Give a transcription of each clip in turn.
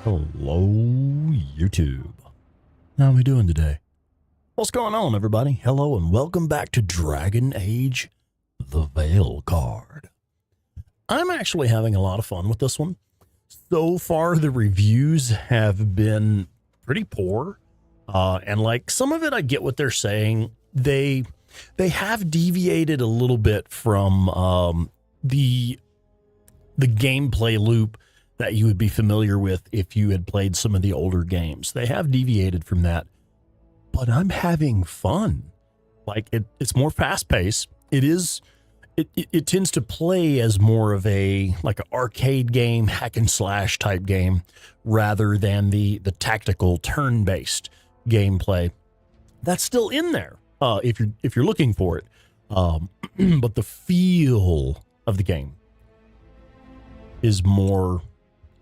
Hello, YouTube. How are we doing today? What's going on, everybody? Hello, and welcome back to Dragon Age, the Veilguard. I'm actually having a lot of fun with this one. So far, the reviews have been pretty poor. And like some of it, I get what they're saying. They have deviated a little bit from the gameplay loop that you would be familiar with if you had played some of the older games. They have deviated from that, but I'm having fun. Like it's more fast paced. It tends to play as more of a like an arcade game, hack and slash type game, rather than the tactical turn based gameplay. That's still in there if you're looking for it, but the feel of the game is more.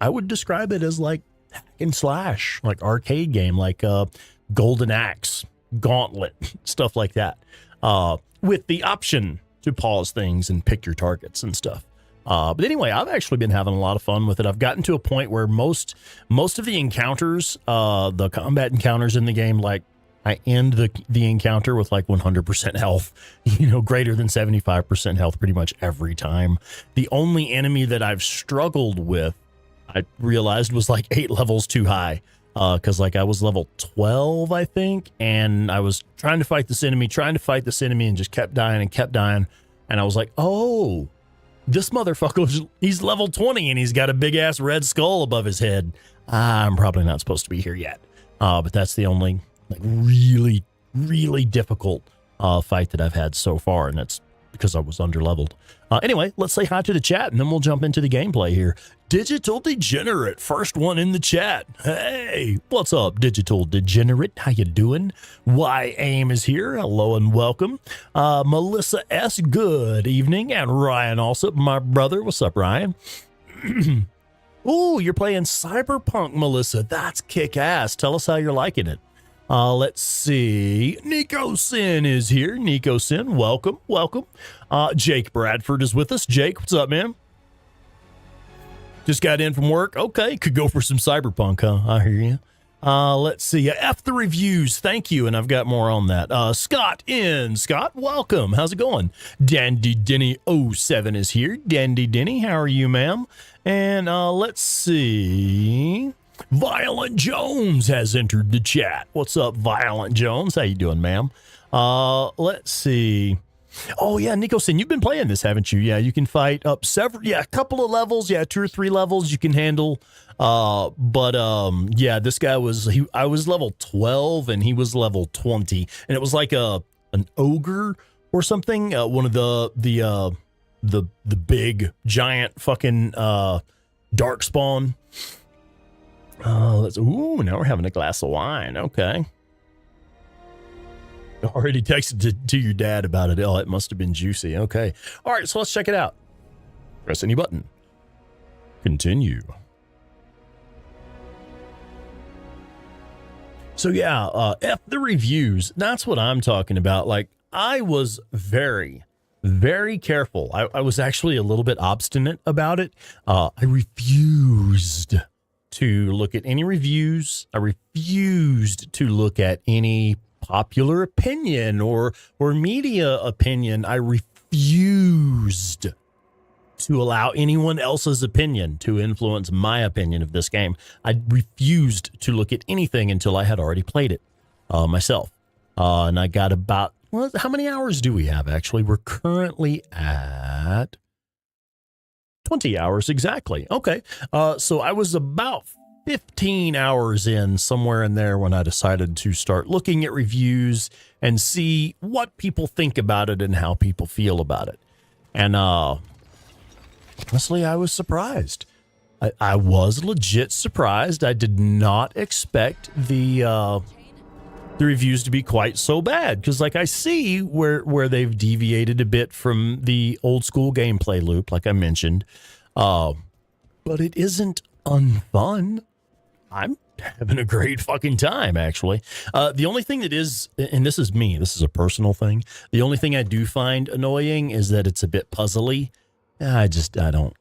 I would describe it as like hack and slash, like arcade game, like Golden Axe, Gauntlet, stuff like that, with the option to pause things and pick your targets and stuff. But anyway, I've actually been having a lot of fun with it. I've gotten to a point where most of the encounters, the combat encounters in the game, like I end the encounter with like 100% health, greater than 75% health pretty much every time. The only enemy that I've struggled with, I realized, was like 8 levels too high, because like I was level 12, I think, and I was trying to fight this enemy, and just kept dying. And I was like, oh, this motherfucker, he's level 20 and he's got a big ass red skull above his head. I'm probably not supposed to be here yet. But that's the only like really, really difficult fight that I've had so far, and that's because I was underleveled. Anyway, let's say hi to the chat, and then we'll jump into the gameplay here. Digital Degenerate, first one in the chat. Hey, what's up, Digital Degenerate? How you doing? YAIM is here. Hello and welcome. Melissa S., good evening. And Ryan also, my brother. What's up, Ryan? Ooh, you're playing Cyberpunk, Melissa. That's kick-ass. Tell us how you're liking it. Let's see. Nico Sin is here. Nico Sin, welcome. Jake Bradford is with us. Jake, what's up, man? Just got in from work. Okay, could go for some Cyberpunk, huh? I hear you. Let's see. F the reviews. Thank you, and I've got more on that. Scott in. Scott, welcome. How's it going? Dandy Denny 07 is here. Dandy Denny, how are you, ma'am? And let's see. Violent Jones has entered the chat. What's up, Violent Jones? How you doing, ma'am? Let's see. Oh, yeah, Nicholson, you've been playing this, haven't you? Yeah, you can fight up a couple of levels. Yeah, 2 or 3 levels you can handle. Yeah, this guy I was level 12 and he was level 20. And it was like an ogre or something. One of the big, giant fucking darkspawn. Now we're having a glass of wine. Okay. Already texted to your dad about it. Oh, it must have been juicy. Okay. All right, so let's check it out. Press any button. Continue. So yeah, F the reviews. That's what I'm talking about. Like, I was very, very careful. I was actually a little bit obstinate about it. I refused to look at any reviews. I refused to look at any popular opinion or media opinion. I refused to allow anyone else's opinion to influence my opinion of this game. I refused to look at anything until I had already played it myself. And I got about, how many hours do we have, actually? We're currently at 20 hours exactly. Okay. So I was about 15 hours in, somewhere in there, when I decided to start looking at reviews and see what people think about it and how people feel about it. And honestly, I was surprised. I was legit surprised. I did not expect the reviews to be quite so bad, because like I see where they've deviated a bit from the old school gameplay loop, like I mentioned, but it isn't unfun. I'm having a great fucking time, actually. The only thing that is, and this is me, this is a personal thing, the only thing I do find annoying is that it's a bit puzzly. I don't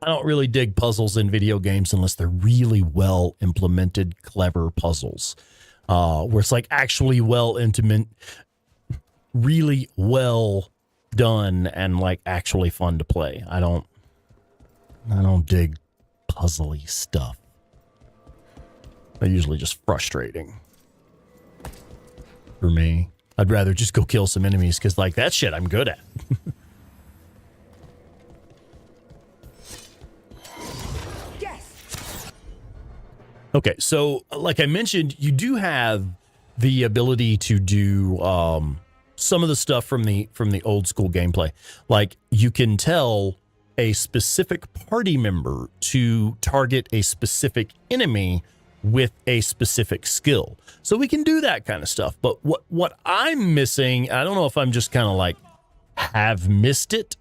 I don't really dig puzzles in video games unless they're really well implemented, clever puzzles, where it's like actually well intimate, really well done, and like actually fun to play. I don't dig puzzly stuff. They're usually just frustrating for me. I'd rather just go kill some enemies because like that shit I'm good at. Okay, so like I mentioned, you do have the ability to do some of the stuff from the old school gameplay. Like you can tell a specific party member to target a specific enemy with a specific skill. So we can do that kind of stuff. But what I'm missing, I don't know if I'm just kind of like have missed it.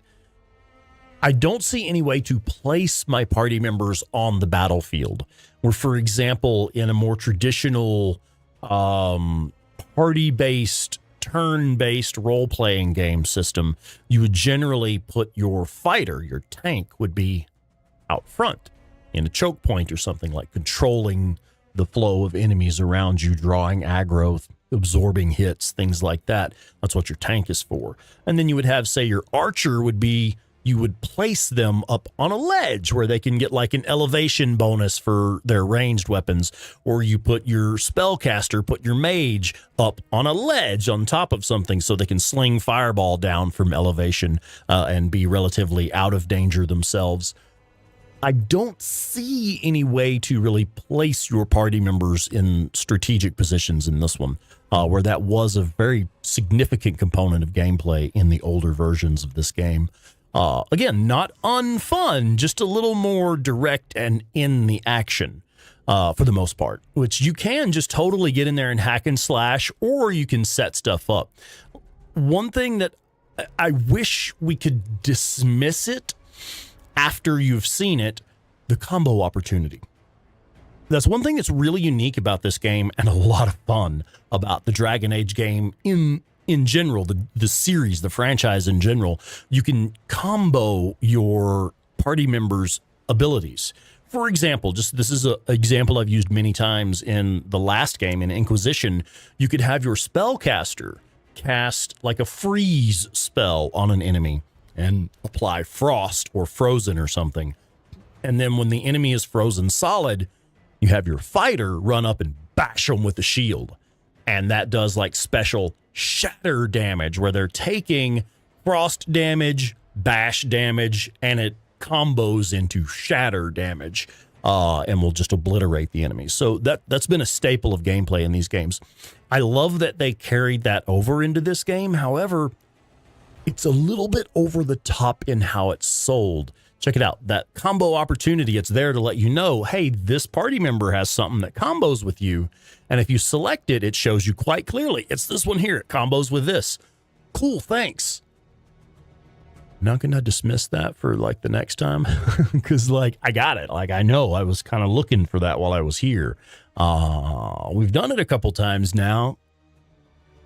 I don't see any way to place my party members on the battlefield. Where, for example, in a more traditional party-based, turn-based role-playing game system, you would generally put your fighter, your tank, would be out front in a choke point or something, like controlling the flow of enemies around you, drawing aggro, absorbing hits, things like that. That's what your tank is for. And then you would have, say, your archer would be, you would place them up on a ledge where they can get like an elevation bonus for their ranged weapons, or you put your spellcaster, put your mage up on a ledge on top of something so they can sling fireball down from elevation and be relatively out of danger themselves. I don't see any way to really place your party members in strategic positions in this one, where that was a very significant component of gameplay in the older versions of this game. Again, not unfun, just a little more direct and in the action for the most part, which you can just totally get in there and hack and slash, or you can set stuff up. One thing that I wish we could dismiss it after you've seen it, the combo opportunity. That's one thing that's really unique about this game and a lot of fun about the Dragon Age game in general, the series, the franchise in general. You can combo your party members' abilities. For example, this is an example I've used many times in the last game, in Inquisition. You could have your spellcaster cast like a freeze spell on an enemy and apply frost or frozen or something. And then when the enemy is frozen solid, you have your fighter run up and bash them with the shield. And that does like special shatter damage where they're taking frost damage, bash damage, and it combos into shatter damage and will just obliterate the enemy. So that's been a staple of gameplay in these games. I love that they carried that over into this game. However, it's a little bit over the top in how it's sold. Check it out. That combo opportunity, it's there to let you know, hey, this party member has something that combos with you. And if you select it, it shows you quite clearly, it's this one here. It combos with this. Cool, thanks. Not going to dismiss that for like the next time because like I got it. Like I know I was kind of looking for that while I was here. We've done it a couple times now.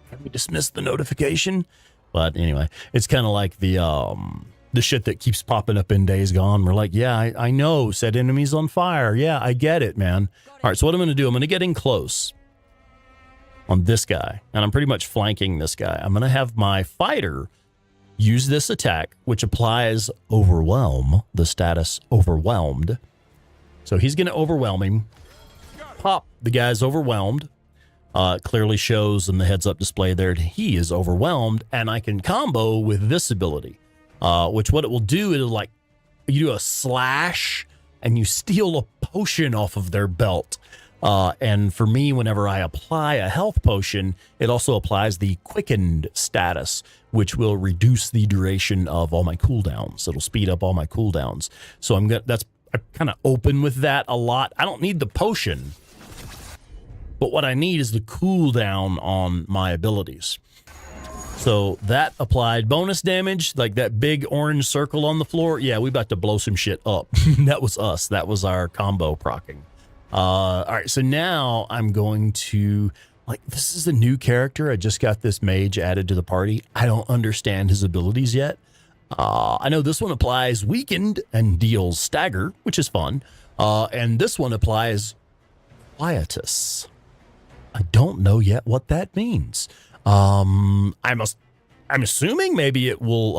Can we dismiss the notification? But anyway, it's kind of like the shit that keeps popping up in Days Gone. We're like, yeah, I know, set enemies on fire. Yeah, I get it, man. All right, so what I'm going to do, I'm going to get in close on this guy, and I'm pretty much flanking this guy. I'm going to have my fighter use this attack, which applies Overwhelm, the status Overwhelmed. So he's going to overwhelm him. Pop, the guy's overwhelmed. It clearly shows in the heads-up display there he is overwhelmed, and I can combo with this ability, which what it will do, it'll like, you do a slash, and you steal a potion off of their belt. And for me, whenever I apply a health potion, it also applies the quickened status, which will reduce the duration of all my cooldowns. It'll speed up all my cooldowns. So I'm kind of open with that a lot. I don't need the potion, but what I need is the cooldown on my abilities. So that applied bonus damage, like that big orange circle on the floor. Yeah, we about to blow some shit up. That was us. That was our combo procking. All right, so now I'm going to, like, this is a new character. I just got this mage added to the party. I don't understand his abilities yet. I know this one applies weakened and deals stagger, which is fun. And this one applies quietus. I don't know yet what that means. I'm assuming maybe it will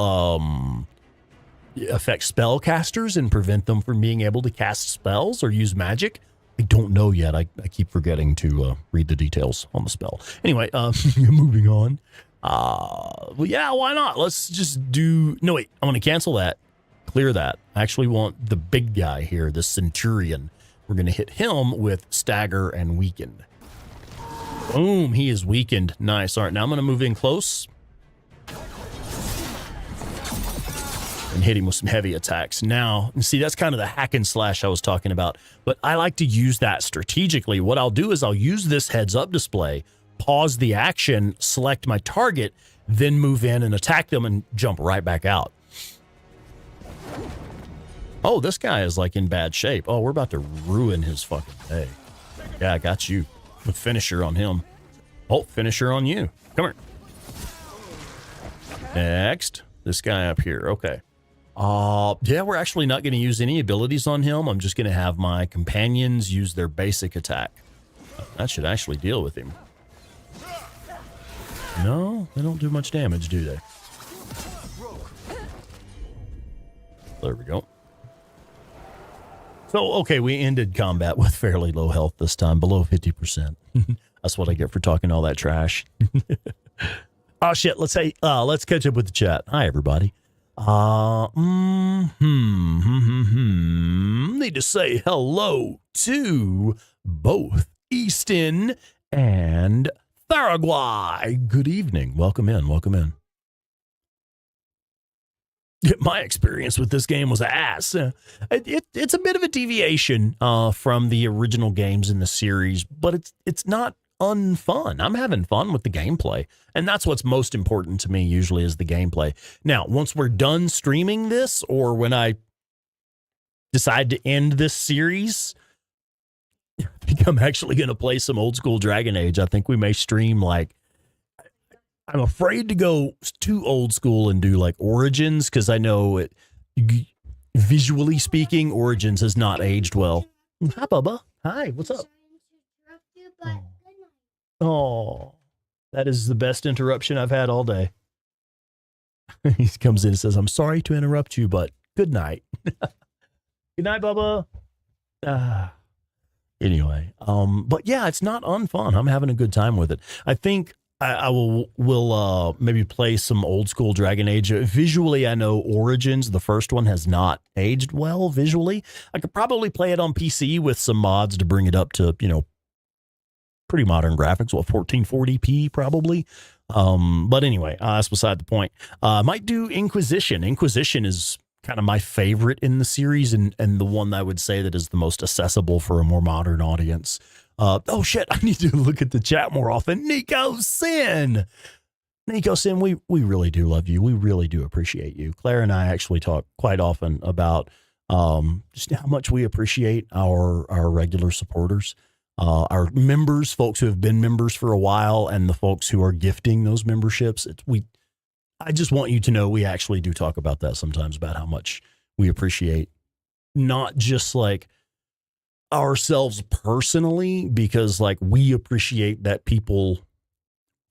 affect spellcasters and prevent them from being able to cast spells or use magic. I don't know yet. I keep forgetting to read the details on the spell. Anyway, moving on. Well, yeah, why not? Let's just do... No, wait. I want to cancel that. Clear that. I actually want the big guy here, the Centurion. We're going to hit him with stagger and weakened. Boom, he is weakened. Nice. All right, now I'm going to move in close and hit him with some heavy attacks. Now, see, that's kind of the hack and slash I was talking about, but I like to use that strategically. What I'll do is I'll use this heads up display, pause the action, select my target, then move in and attack them and jump right back out. Oh, this guy is like in bad shape. Oh, we're about to ruin his fucking day. Yeah, I got you. The finisher on him. Oh, finisher on you. Come here. Next, this guy up here. Okay. Yeah, we're actually not going to use any abilities on him. I'm just going to have my companions use their basic attack. That should actually deal with him. No, they don't do much damage, do they? There we go. So, okay, we ended combat with fairly low health this time, below 50%. That's what I get for talking all that trash. Oh, shit, let's catch up with the chat. Hi, everybody. Need to say hello to both Easton and Tharaguai. Good evening. Welcome in. Welcome in. My experience with this game was ass. It's a bit of a deviation from the original games in the series, but it's not unfun. I'm having fun with the gameplay, and that's what's most important to me usually is the gameplay. Now, once we're done streaming this, or when I decide to end this series, I think I'm actually going to play some old school Dragon Age. I think we may stream like... I'm afraid to go too old school and do like Origins, because I know it, visually speaking, Origins has not aged well. Hi, Bubba. Hi, what's up? Oh, that is the best interruption I've had all day. He comes in and says, I'm sorry to interrupt you, but good night. Good night, Bubba. Anyway, but yeah, it's not unfun. I'm having a good time with it. I think I will maybe play some old school Dragon Age. Visually, I know Origins, the first one, has not aged well visually. I could probably play it on PC with some mods to bring it up to, pretty modern graphics, 1440p probably. But anyway, that's beside the point. Might do Inquisition. Inquisition is kind of my favorite in the series, and the one that I would say that is the most accessible for a more modern audience. Oh shit, I need to look at the chat more often. Nico Sin, we really do love you. We really do appreciate you. Claire and I actually talk quite often about just how much we appreciate our regular supporters, our members, folks who have been members for a while, and the folks who are gifting those memberships. I just want you to know we actually do talk about that sometimes, about how much we appreciate not just like ourselves personally, because like we appreciate that people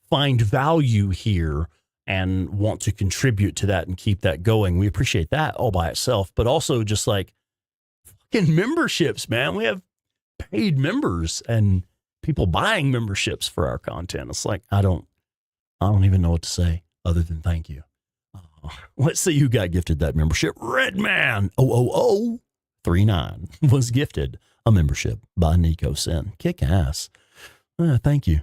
find value here and want to contribute to that and keep that going. We appreciate that all by itself, but also just like fucking memberships, man. We have paid members and people buying memberships for our content. It's like, I don't even know what to say other than thank you. Let's see who got gifted that membership. Redman 00039 was gifted a membership by Nico Sin. Kick ass. Thank you.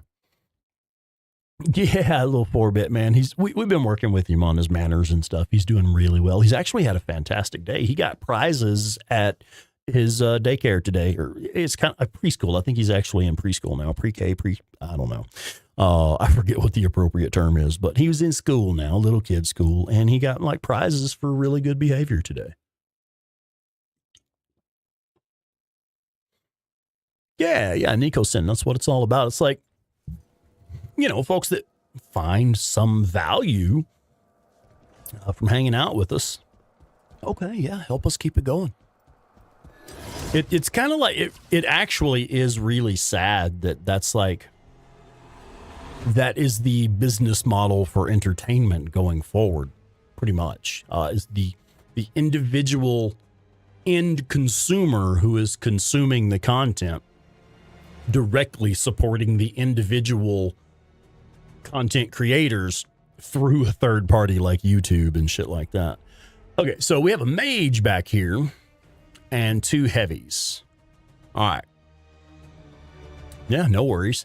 Yeah, a little 4-bit man. We've been working with him on his manners and stuff. He's doing really well. He's actually had a fantastic day. He got prizes at his daycare today, or it's kind of a preschool. I think he's actually in preschool now, pre-K, I don't know. I forget what the appropriate term is, but he was in school now, little kid school, and he got like prizes for really good behavior today. Yeah, Nico Sin, that's what it's all about. It's like, folks that find some value from hanging out with us. Okay, yeah, help us keep it going. It's kind of like, it actually is really sad that's like, that is the business model for entertainment going forward, pretty much, is the individual end consumer who is consuming the content directly supporting the individual content creators through a third party like YouTube and shit like that. Okay, so we have a mage back here and 2 heavies. All right. Yeah, no worries.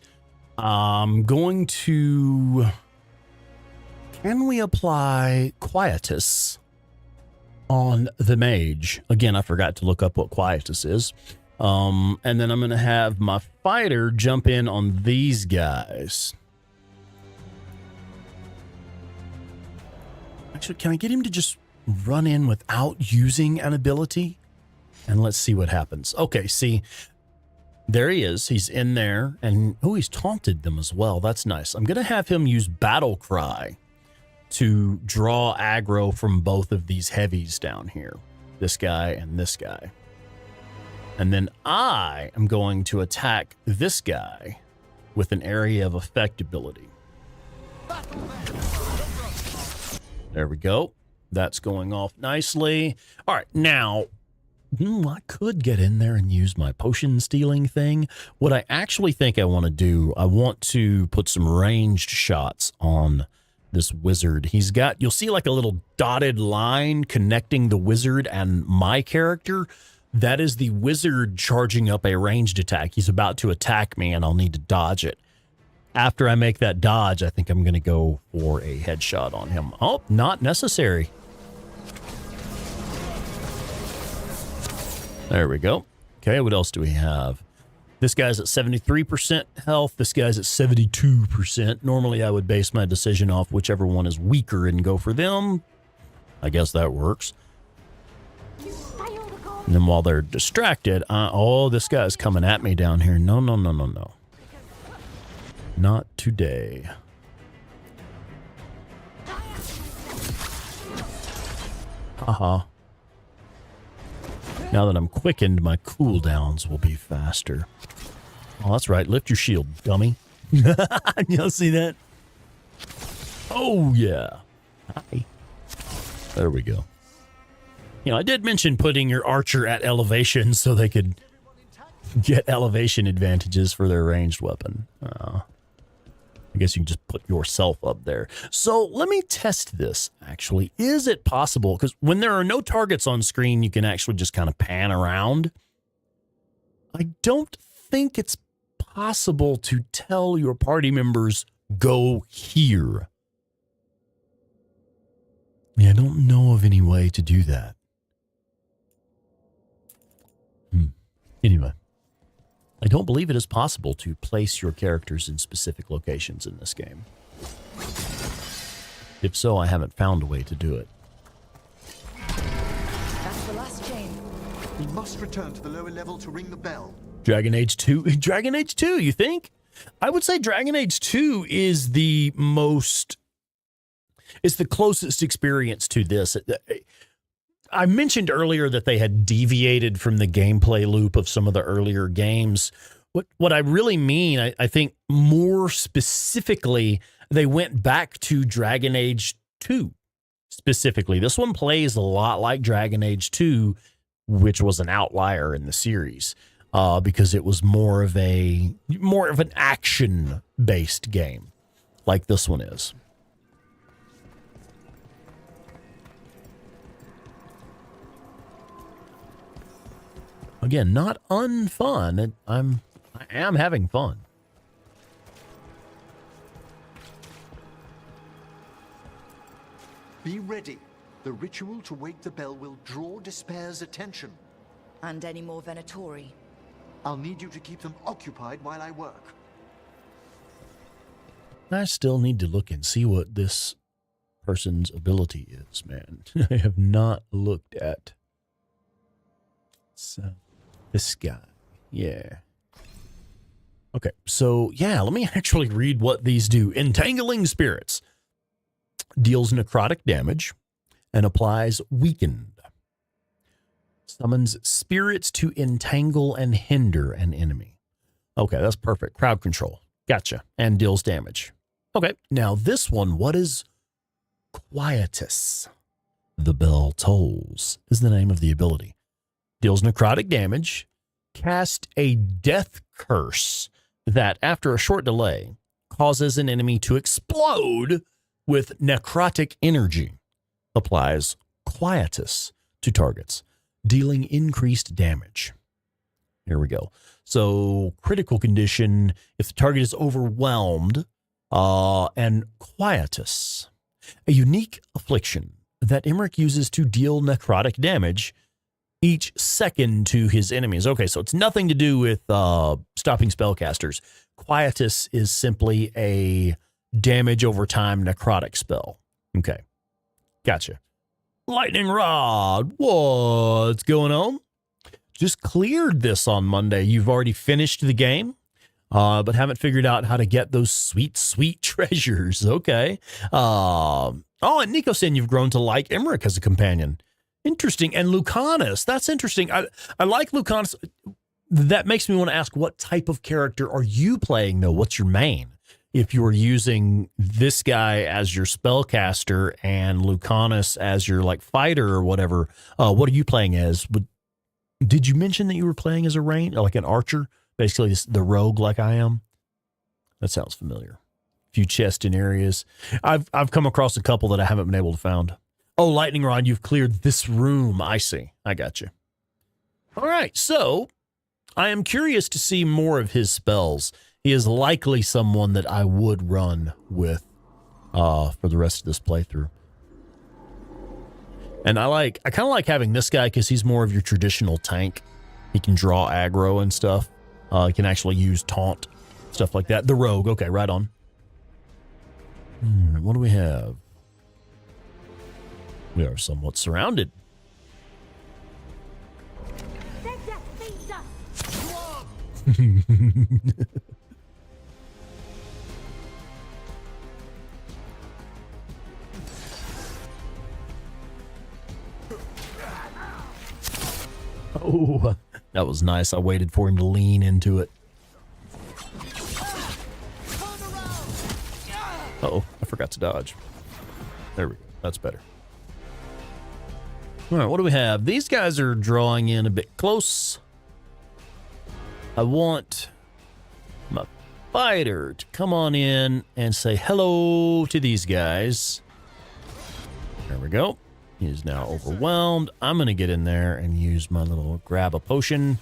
I'm going to... Can we apply Quietus on the mage? Again, I forgot to look up what Quietus is. And then I'm going to have my fighter jump in on these guys. Actually, can I get him to just run in without using an ability? And let's see what happens. Okay, see, there he is. He's in there. And, oh, he's taunted them as well. That's nice. I'm going to have him use Battle Cry to draw aggro from both of these heavies down here. This guy and this guy. And then I am going to attack this guy with an area of effect ability. There we go. That's going off nicely. All right, now... I could get in there and use my potion stealing thing. What I actually think I want to do, I want to put some ranged shots on this wizard. He's got, you'll see like a little dotted line connecting the wizard and my character. That is the wizard charging up a ranged attack. He's about to attack me and I'll need to dodge it. After I make that dodge, I think I'm going to go for a headshot on him. Oh, not necessary. There we go. Okay, what else do we have? This guy's at 73% health. This guy's at 72%. Normally, I would base my decision off whichever one is weaker and go for them. I guess that works. And then while they're distracted, oh, this guy's coming at me down here. No, no, no, no, no. Not today. Haha. Now that I'm quickened, my cooldowns will be faster. Oh, that's right. Lift your shield, dummy. Y'all see that? Oh, yeah. Hi. There we go. You know, I did mention putting your archer at elevation so they could get elevation advantages for their ranged weapon. I guess you can just put yourself up there. So let me test this, actually. Is it possible? Because when there are no targets on screen, you can actually just kind of pan around. I don't think it's possible to tell your party members, go here. Yeah, I don't know of any way to do that. Anyway. I don't believe it is possible to place your characters in specific locations in this game. If so, I haven't found a way to do it. That's the last chain. We must return to the lower level to ring the bell. Dragon Age 2? Dragon Age 2, you think? I would say Dragon Age 2 is the most... It's the closest experience to this. I mentioned earlier that they had deviated from the gameplay loop of some of the earlier games. What I really mean, I think more specifically, they went back to Dragon Age 2 specifically. This one plays a lot like Dragon Age 2, which was an outlier in the series because it was more of an action-based game like this one is. Again, not unfun. I am having fun. Be ready. The ritual to wake the bell will draw Despair's attention. And any more Venatori. I'll need you to keep them occupied while I work. I still need to look and see what this person's ability is, man. I have not looked at this guy. Yeah. Okay, so yeah, let me actually read what these do. Entangling Spirits deals necrotic damage. and applies weakened. Summons spirits to entangle and hinder an enemy. Okay, that's perfect. Crowd control. Gotcha. And deals damage. Okay, now this one, what is Quietus? The Bell Tolls is the name of the ability. Deals necrotic damage. Cast a death curse that, after a short delay, causes an enemy to explode with necrotic energy. Applies Quietus to targets, dealing increased damage. Here we go. So, critical condition, if the target is overwhelmed, and Quietus, a unique affliction that Emmerich uses to deal necrotic damage each second to his enemies. Okay, so it's nothing to do with stopping spellcasters. Quietus is simply a damage over time necrotic spell. Okay, gotcha. Lightning Rod, what's going on? Just cleared this on Monday. You've already finished the game, but haven't figured out how to get those sweet, sweet treasures. Okay. And Nico saying you've grown to like Emmerich as a companion. Interesting. And Lucanus, that's interesting. I like Lucanus. That makes me want to ask, what type of character are you playing, though? What's your main? If you were using this guy as your spellcaster and Lucanus as your like fighter or whatever, what are you playing as? Did you mention that you were playing as a range, like an archer? Basically, the rogue like I am? That sounds familiar. A few chests in areas. I've come across a couple that I haven't been able to find. Oh, Lightning Rod, you've cleared this room. I see. I got you. All right, so I am curious to see more of his spells. He is likely someone that I would run with for the rest of this playthrough. And I kind of like having this guy because he's more of your traditional tank. He can draw aggro and stuff. He can actually use taunt, stuff like that. The rogue, okay, right on. What do we have? We are somewhat surrounded. Oh, that was nice. I waited for him to lean into it. Uh-oh, I forgot to dodge. There we go. That's better. All right, what do we have? These guys are drawing in a bit close. I want my fighter to come on in and say hello to these guys. There we go. He is now overwhelmed. I'm going to get in there and use my little grab a potion.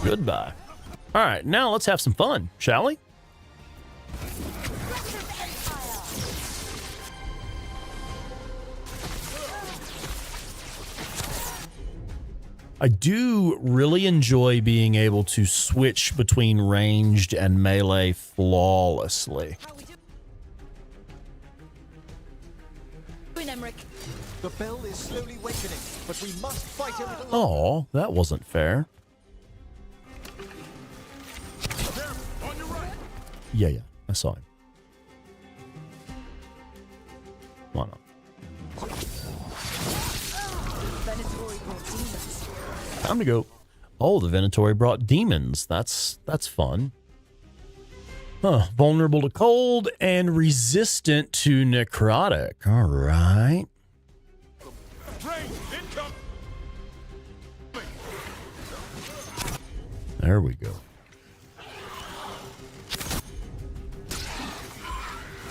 Goodbye. All right, now let's have some fun, shall we? I do really enjoy being able to switch between ranged and melee flawlessly. The bell is slowly awakening, but we must fight a little longer. Oh, that wasn't fair. On your right. Yeah, I saw him. Why not? Time to go. Oh, the Venatori brought demons. That's fun. Huh. Vulnerable to cold and resistant to necrotic. All right. There we go.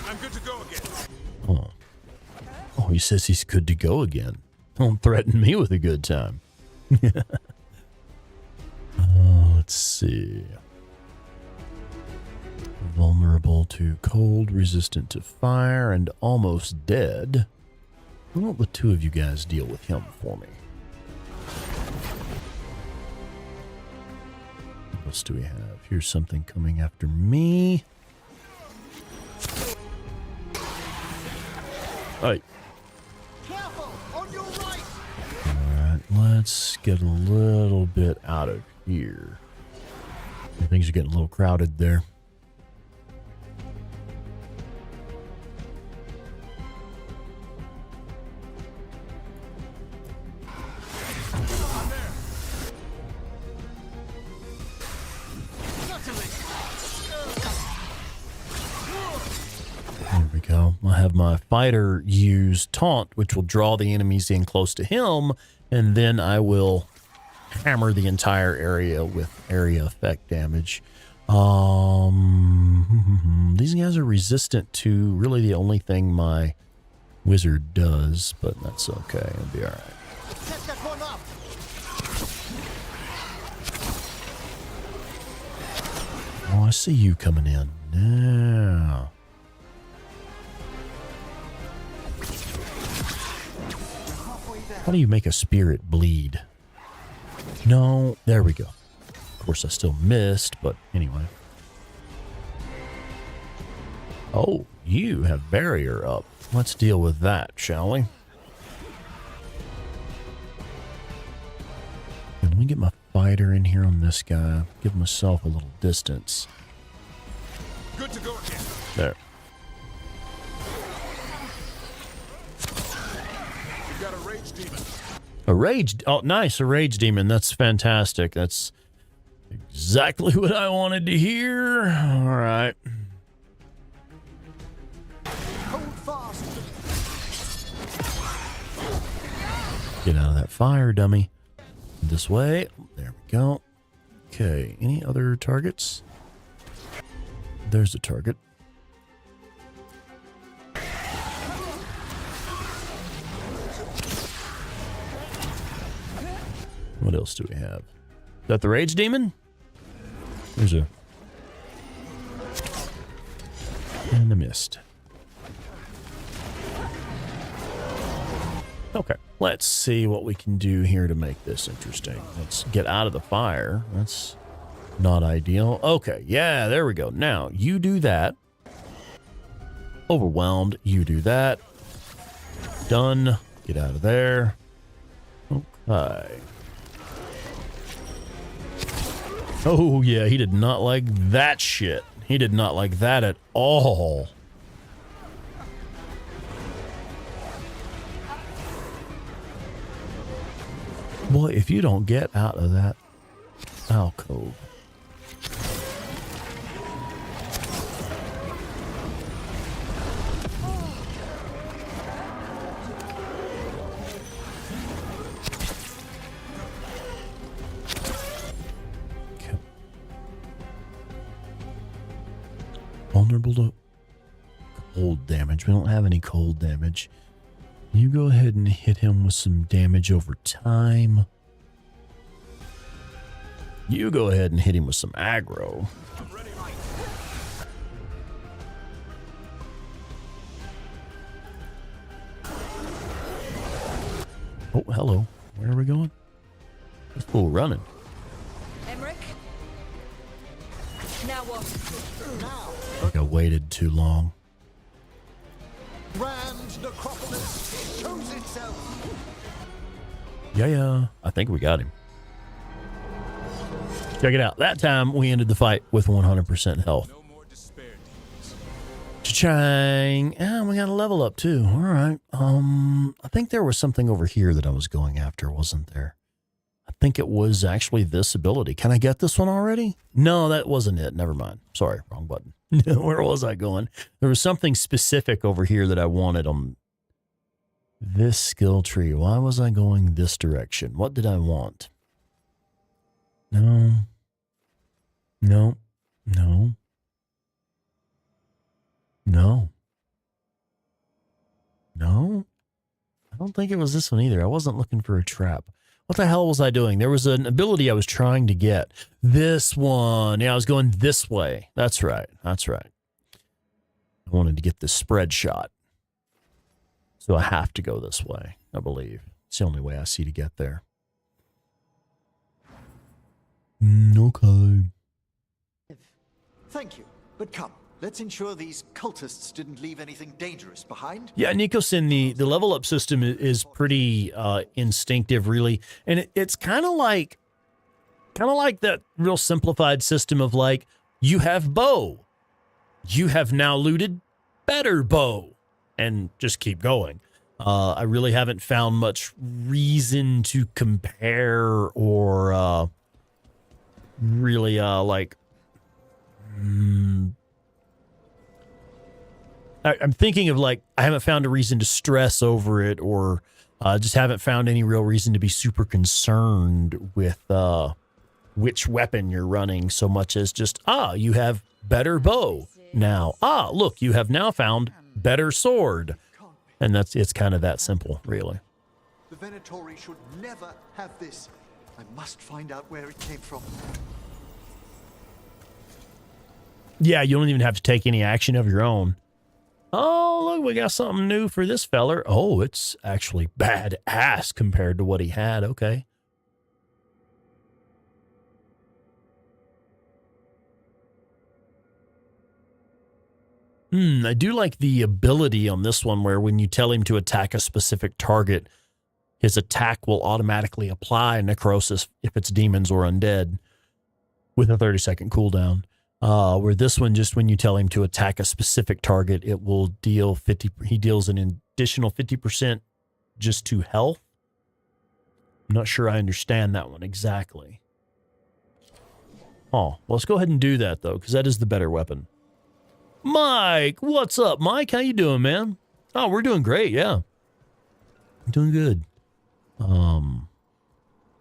I'm good to go again. Oh, he says he's good to go again. Don't threaten me with a good time. Let's see. Vulnerable to cold, resistant to fire, and almost dead. Why don't the two of you guys deal with him for me? What else do we have? Here's something coming after me. Hey. Careful, on your right. Alright, let's get a little bit out of here. Things are getting a little crowded there. I'll have my fighter use taunt, which will draw the enemies in close to him, and then I will hammer the entire area with area effect damage. These guys are resistant to really the only thing my wizard does, but that's okay. It'll be all right. Set that one up. Oh, I see you coming in now. How do you make a spirit bleed? No, there we go. Of course, I still missed, but anyway. Oh, you have barrier up. Let's deal with that, shall we? Let me get my fighter in here on this guy. Give myself a little distance. Good to go again. There. You got a rage demon. A rage... Oh, nice. A rage demon. That's fantastic. That's exactly what I wanted to hear. All right. Hold fast. Get out of that fire, dummy. This way. There we go. Okay. Any other targets? There's a target. What else do we have? Is that the rage demon? There's a... And a mist. Okay, let's see what we can do here to make this interesting. Let's get out of the fire. That's not ideal. Okay, yeah, there we go. Now, you do that. Overwhelmed, you do that. Done. Get out of there. Okay. Oh, yeah, he did not like that shit. He did not like that at all. Boy, if you don't get out of that alcove. Okay. Vulnerable to cold damage. We don't have any cold damage. You go ahead and hit him with some damage over time. You go ahead and hit him with some aggro. Oh, hello. Where are we going? This fool running. Emmerich? Now what? I think I waited too long. Rand Necropolis shows itself. Yeah. I think we got him. Check it out. That time we ended the fight with 100% health. No more despair demons. Cha-chang. And we got a level up too. All right. I think there was something over here that I was going after, wasn't there? I think it was actually this ability. Can I get this one already? No, that wasn't it. Never mind. Sorry, wrong button. Where was I going? There was something specific over here that I wanted on this skill tree. Why was I going this direction? What did I want? No. I don't think it was this one either. I wasn't looking for a trap. What the hell was I doing? There was an ability I was trying to get. This one. Yeah, I was going this way. That's right. I wanted to get this spread shot. So I have to go this way, I believe. It's the only way I see to get there. Okay. Thank you, but come. Let's ensure these cultists didn't leave anything dangerous behind. Yeah, Nikos, the level up system is pretty instinctive, really, and it's kind of like that real simplified system of like, you have bow, you have now looted better bow, and just keep going. I really haven't found much reason to compare or really I'm thinking of like, I haven't found a reason to stress over it, or just haven't found any real reason to be super concerned with which weapon you're running, so much as just, you have better bow now. Look, you have now found better sword. And it's kind of that simple, really. The Venatori should never have this. I must find out where it came from. Yeah, you don't even have to take any action of your own. Oh, look, we got something new for this feller. Oh, it's actually badass compared to what he had. Okay. I do like the ability on this one where when you tell him to attack a specific target, his attack will automatically apply necrosis if it's demons or undead with a 30-second cooldown. Where this one, just when you tell him to attack a specific target, it will deal 50. He deals an additional 50% just to health. I'm not sure I understand that one exactly. Oh, well, let's go ahead and do that though, because that is the better weapon. Mike, what's up, Mike? How you doing, man? Oh, we're doing great, yeah. Doing good.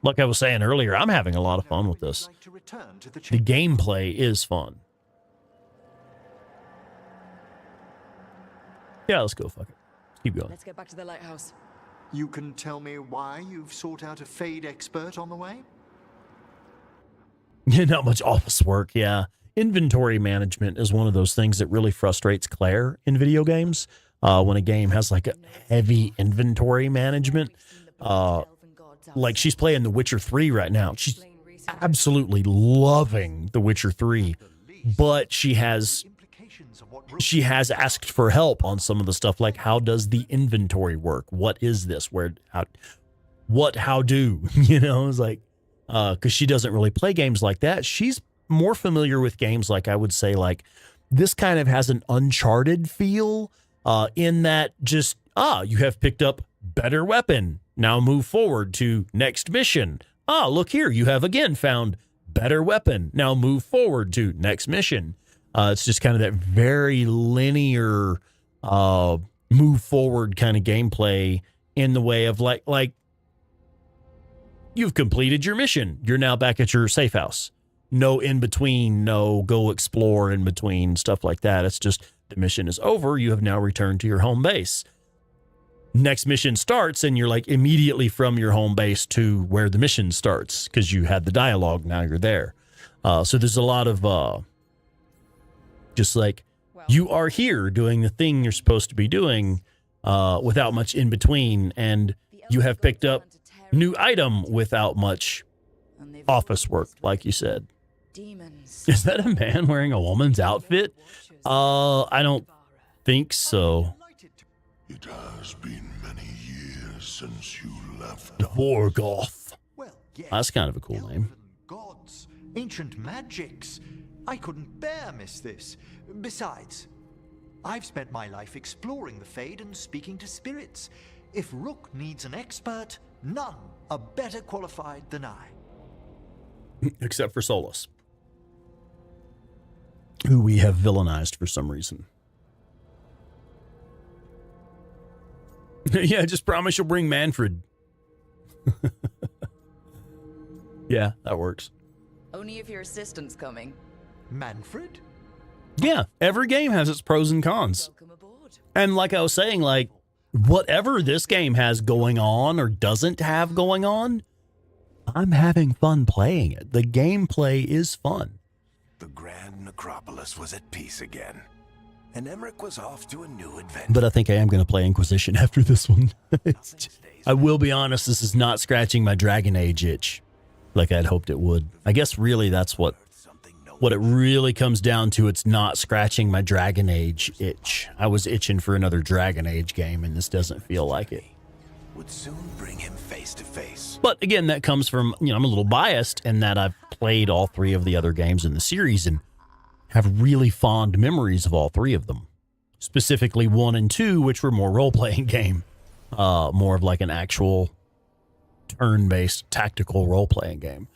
Like I was saying earlier, I'm having a lot of fun with this. The gameplay is fun. Yeah, let's go, fuck it. Keep going. Let's get back to the lighthouse. You can tell me why you've sought out a Fade expert on the way? Not much office work, yeah. Inventory management is one of those things that really frustrates Claire in video games. When a game has like a heavy inventory management. Like she's playing The Witcher 3 right now. She's absolutely loving The Witcher 3, but she has asked for help on some of the stuff, like how does the inventory work? What is this? How do? You know, it's like, because she doesn't really play games like that. She's more familiar with games like, I would say, like this kind of has an Uncharted feel in that just, you have picked up better weapon. Now move forward to next mission. Look here, you have again found better weapon. Now move forward to next mission. It's just kind of that very linear move forward kind of gameplay in the way of like you've completed your mission. You're now back at your safe house. No in between, no go explore in between, stuff like that. It's just the mission is over. You have now returned to your home base. Next mission starts and you're like immediately from your home base to where the mission starts because you had the dialogue. Now you're there. So there's a lot of just like you are here doing the thing you're supposed to be doing without much in between. And you have picked up new item without much office work, like you said. Demons. Is that a man wearing a woman's outfit? I don't think so. It has been many years since you left. Vorgoth. Well, yes. That's kind of a cool name. Elven gods, ancient magics. I couldn't bear miss this. Besides, I've spent my life exploring the Fade and speaking to spirits. If Rook needs an expert, none are better qualified than I. Except for Solus, who we have villainized for some reason. Yeah, just promise you'll bring Manfred. Yeah, that works. Only if your assistant's coming. Manfred? Yeah, every game has its pros and cons. Welcome aboard. And like I was saying, like, whatever this game has going on or doesn't have going on, I'm having fun playing it. The gameplay is fun. The Grand Necropolis was at peace again, and Emmerich was off to a new adventure. But I think I am going to play Inquisition after this one. I will be honest, this is not scratching my Dragon Age itch like I'd hoped it would. I guess really that's what it really comes down to. It's not scratching my Dragon Age itch. I was itching for another Dragon Age game, and this doesn't feel like it. Would soon bring him face to face. But again, that comes from, I'm a little biased in that I've played all three of the other games in the series and have really fond memories of all three of them. Specifically 1 and 2, which were more role-playing game. More of like an actual turn-based tactical role-playing game.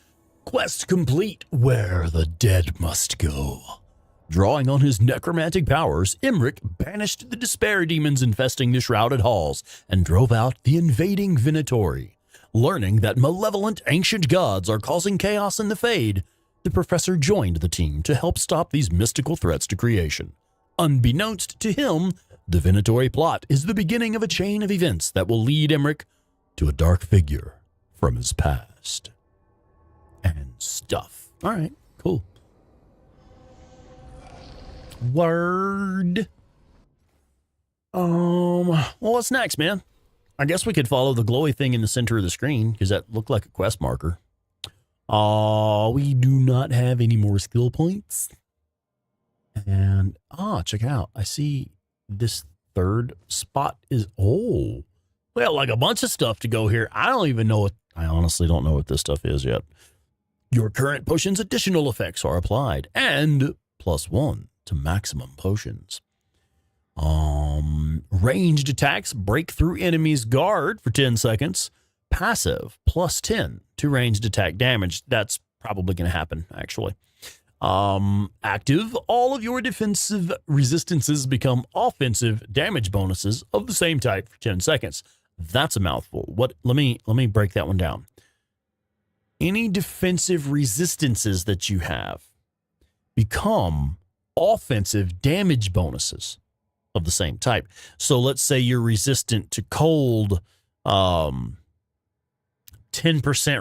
Quest complete, where the dead must go. Drawing on his necromantic powers, Imric banished the despair demons infesting the shrouded halls and drove out the invading Venatori. Learning that malevolent ancient gods are causing chaos in the Fade, the professor joined the team to help stop these mystical threats to creation. Unbeknownst to him, the Venatori plot is the beginning of a chain of events that will lead Imric to a dark figure from his past. And stuff. All right, cool. Word. What's next, man? I guess we could follow the glowy thing in the center of the screen because that looked like a quest marker. We do not have any more skill points. And, check out. I see this third spot is, well, like a bunch of stuff to go here. I honestly don't know what this stuff is yet. Your current potion's additional effects are applied and +1 to maximum potions. Ranged attacks break through enemies' guard for 10 seconds. Passive +10 to ranged attack damage. That's probably going to happen, actually. Active, all of your defensive resistances become offensive damage bonuses of the same type for 10 seconds. That's a mouthful. Let me break that one down. Any defensive resistances that you have become offensive damage bonuses of the same type. So let's say you're resistant to cold, 10%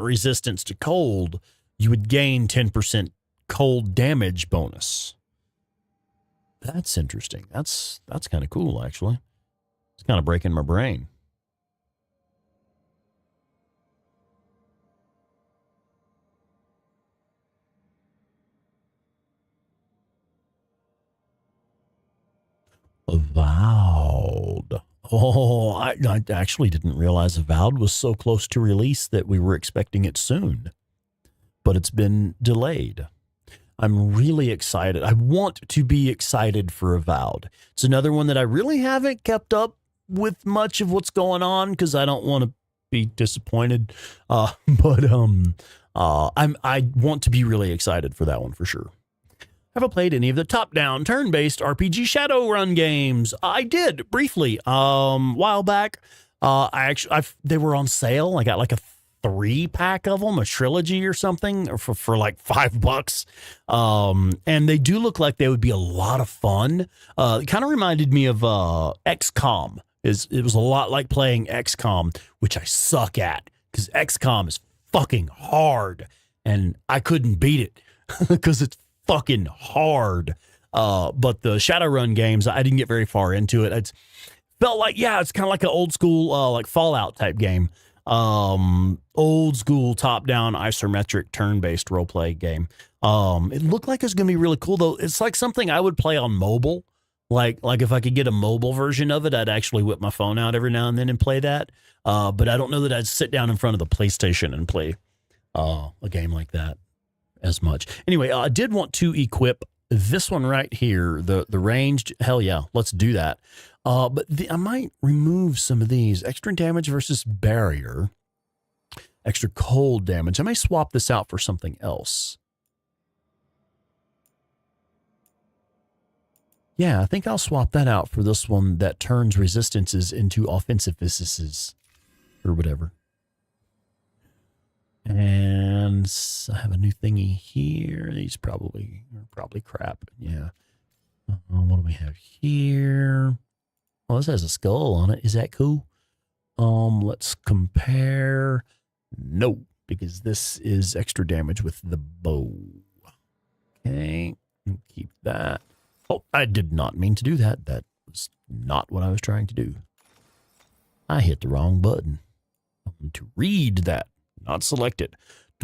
resistance to cold, you would gain 10% cold damage bonus. That's interesting. That's kind of cool, actually. It's kind of breaking my brain. Avowed. I actually didn't realize Avowed was so close to release that we were expecting it soon. But it's been delayed. I'm really excited. I want to be excited for Avowed. It's another one that I really haven't kept up with much of what's going on because I don't want to be disappointed. I want to be really excited for that one for sure. Have I played any of the top-down, turn-based RPG Shadowrun games? I did briefly. While back, they were on sale. I got like a 3-pack of them, a trilogy or something, for like $5. And they do look like they would be a lot of fun. It kind of reminded me of XCOM. It was a lot like playing XCOM, which I suck at because XCOM is fucking hard, and I couldn't beat it because it's fucking hard. But the Shadowrun games, I didn't get very far into it. It felt like, it's kind of like an old school, like Fallout type game. Old school top-down isometric turn-based roleplay game. It looked like it was going to be really cool, though. It's like something I would play on mobile. Like if I could get a mobile version of it, I'd actually whip my phone out every now and then and play that. But I don't know that I'd sit down in front of the PlayStation and play a game like that as much. Anyway, I did want to equip this one right here, the ranged. Hell yeah, let's do that. But I might remove some of these. Extra damage versus barrier. Extra cold damage. I may swap this out for something else. Yeah, I think I'll swap that out for this one that turns resistances into offensiveness or whatever. And I have a new thingy here. These probably crap. Yeah. What do we have here? Oh, this has a skull on it. Is that cool? Let's compare. No, because this is extra damage with the bow. Okay, keep that. Oh, I did not mean to do that. That was not what I was trying to do. I hit the wrong button. I want to read that, not select it.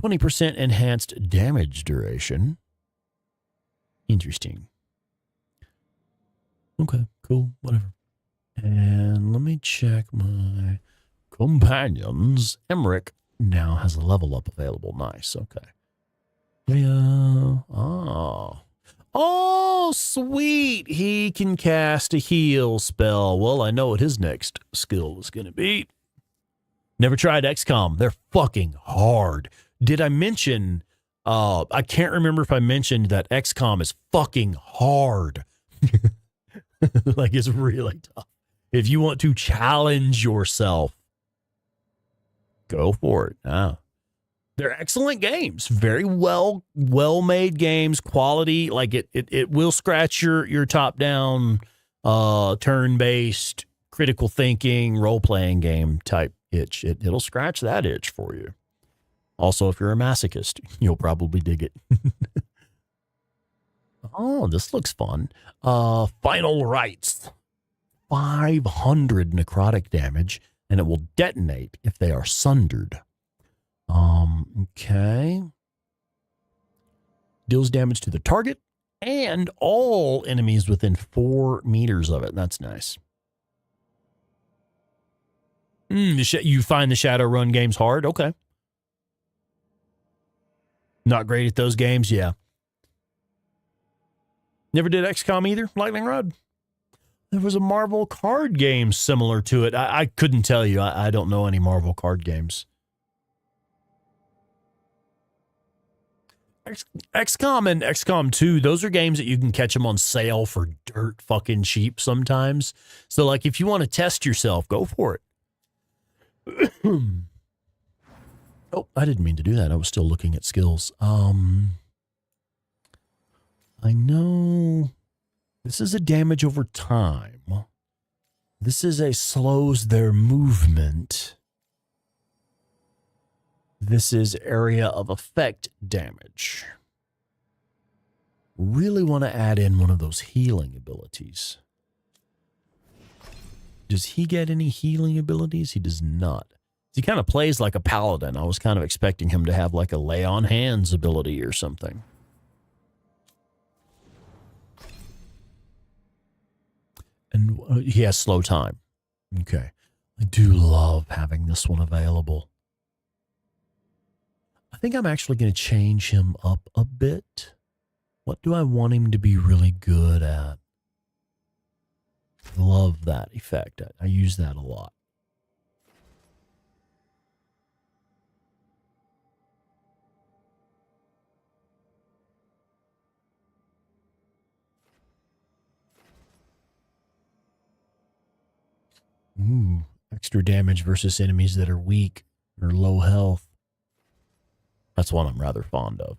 20% enhanced damage duration. Interesting. Okay, cool, whatever. And let me check my companions. Emmerich now has a level up available. Nice, okay. Yeah. Oh, sweet. He can cast a heal spell. Well, I know what his next skill is going to be. Never tried XCOM. They're fucking hard. Did I mention I can't remember if I mentioned that XCOM is fucking hard. Like, it's really tough. If you want to challenge yourself, go for it. They're excellent games. Very well made games. Quality. Like, it will scratch your top down, turn-based, critical thinking, role-playing game type itch. It'll scratch that itch for you. Also, if you're a masochist, you'll probably dig it. Oh, this looks fun. Final Rites. 500 necrotic damage, and it will detonate if they are sundered. Okay. Deals damage to the target and all enemies within 4 meters of it. That's nice. You find the Shadowrun games hard? Okay. Not great at those games? Yeah. Never did XCOM either? Lightning Rod? There was a Marvel card game similar to it. I couldn't tell you. I don't know any Marvel card games. XCOM and XCOM 2, those are games that you can catch them on sale for dirt fucking cheap sometimes. So, like, if you want to test yourself, go for it. Oh, I didn't mean to do that. I was still looking at skills. I know this is a damage over time. This is a slows their movement. This is area of effect damage. Really want to add in one of those healing abilities. Does he get any healing abilities? He does not. He kind of plays like a paladin. I was kind of expecting him to have like a lay on hands ability or something. And he has slow time. Okay. I do love having this one available. I think I'm actually going to change him up a bit. What do I want him to be really good at? Love that effect. I use that a lot. Ooh, extra damage versus enemies that are weak or low health. That's one I'm rather fond of.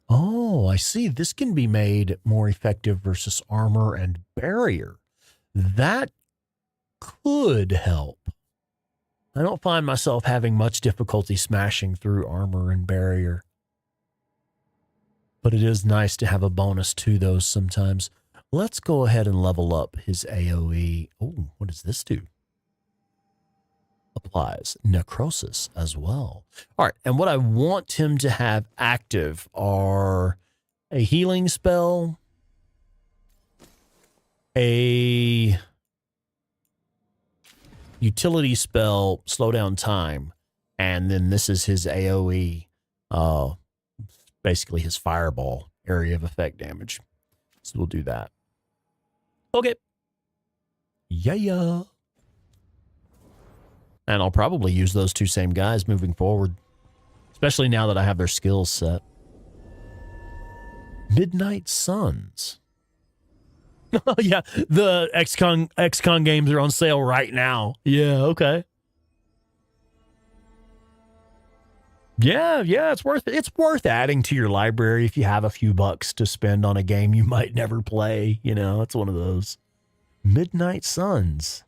Oh, I see. This can be made more effective versus armor and barrier. That could help. I don't find myself having much difficulty smashing through armor and barrier. But it is nice to have a bonus to those sometimes. Let's go ahead and level up his AoE. Oh, what does this do? Applies necrosis as well. All right, and what I want him to have active are a healing spell, a utility spell, slow down time, and then this is his AoE, basically his fireball area of effect damage. So we'll do that. Okay. Yeah. And I'll probably use those two same guys moving forward, especially now that I have their skills set. Midnight Suns. Yeah, the XCOM games are on sale right now. Yeah, okay. Yeah, it's worth it. It's worth adding to your library if you have a few bucks to spend on a game you might never play. You know, it's one of those. Midnight Suns.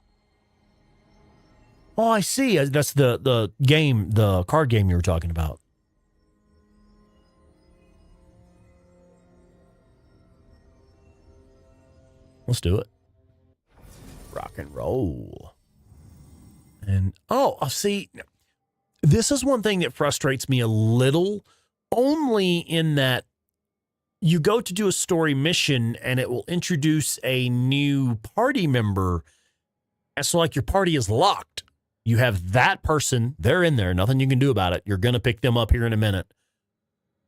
Oh, I see. That's the game, the card game you were talking about. Let's do it. Rock and roll. And, oh, see, this is one thing that frustrates me a little, only in that you go to do a story mission and it will introduce a new party member. And so, like, your party is locked. You have that person, they're in there, nothing you can do about it. You're going to pick them up here in a minute.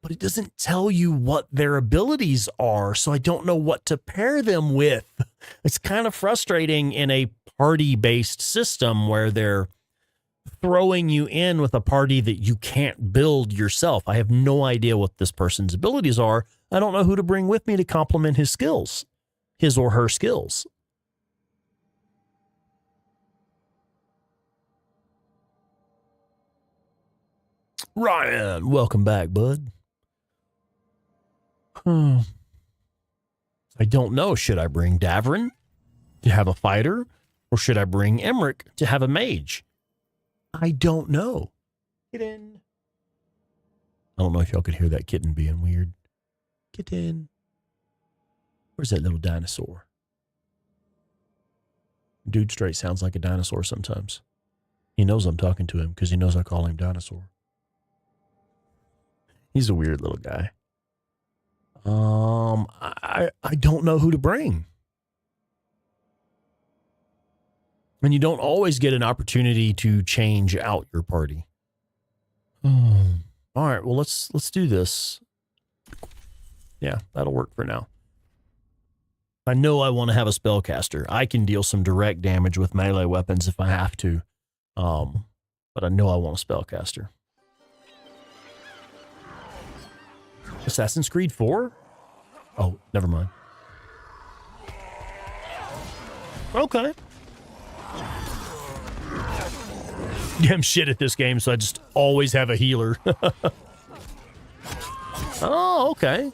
But it doesn't tell you what their abilities are, so I don't know what to pair them with. It's kind of frustrating in a party-based system where they're throwing you in with a party that you can't build yourself. I have no idea what this person's abilities are. I don't know who to bring with me to complement his skills, his or her skills. Ryan, welcome back, bud. I don't know. Should I bring Davrin to have a fighter, or should I bring Emmerich to have a mage? I don't know. Get in. I don't know if y'all could hear that kitten being weird. Get in. Where's that little dinosaur? Dude straight sounds like a dinosaur sometimes. He knows I'm talking to him because he knows I call him dinosaur. He's a weird little guy. I don't know who to bring. And you don't always get an opportunity to change out your party. All right, well, let's do this. Yeah, that'll work for now. I know I want to have a spellcaster. I can deal some direct damage with melee weapons if I have to. But I know I want a spellcaster. Assassin's Creed 4? Oh, never mind. Okay. Yeah, I'm shit at this game, so I just always have a healer. Oh, okay.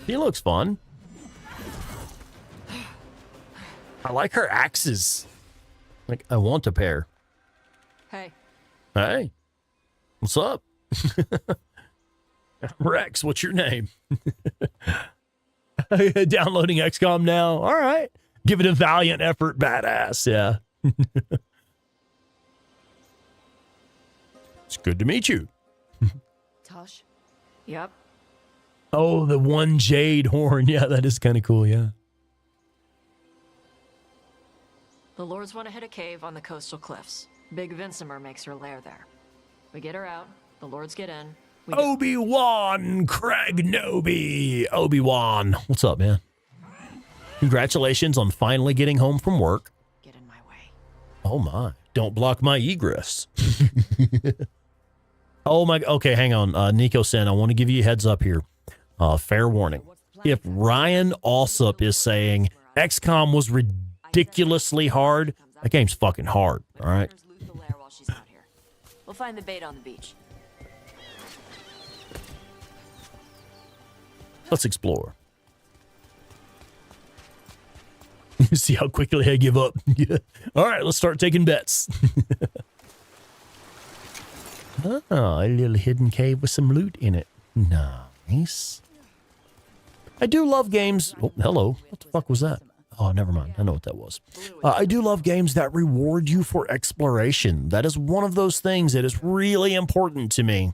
He looks fun. I like her axes. Like, I want a pair. Hey. Hey. What's up? Rex, what's your name? Downloading XCOM now. All right. Give it a valiant effort, badass. Yeah. It's good to meet you. Tosh? Yep. Oh, the one jade horn. Yeah, that is kind of cool. Yeah. The Lords want to hit a cave on the coastal cliffs. Big Vincimer makes her lair there. We get her out. The Lords get in. Obi-Wan Cragnobi. Obi-Wan. What's up, man? Congratulations on finally getting home from work. Get in my way. Oh, my. Don't block my egress. Oh, my. Okay, hang on. Nico Sen, I want to give you a heads up here. Fair warning. If Ryan Alsop is saying XCOM was ridiculously hard, that game's fucking hard, all right? We'll find the bait on the beach. Let's explore. See how quickly I give up. All right, let's start taking bets. Oh, a little hidden cave with some loot in it. Nice. I do love games. Oh, hello. What the fuck was that? Oh, never mind. I know what that was. I do love games that reward you for exploration. That is one of those things that is really important to me.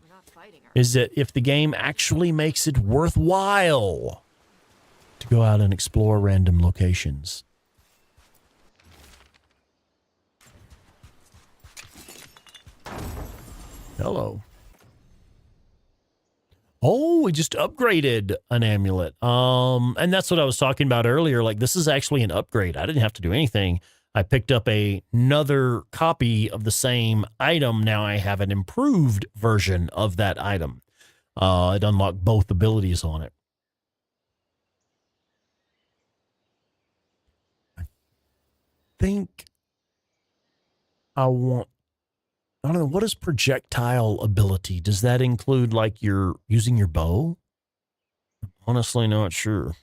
Is that if the game actually makes it worthwhile to go out and explore random locations. Hello. Oh, we just upgraded an amulet. And that's what I was talking about earlier. Like, this is actually an upgrade. I didn't have to do anything. I picked up another copy of the same item. Now I have an improved version of that item. It unlocked both abilities on it. I think I don't know, what is projectile ability? Does that include like you're using your bow? I'm honestly not sure.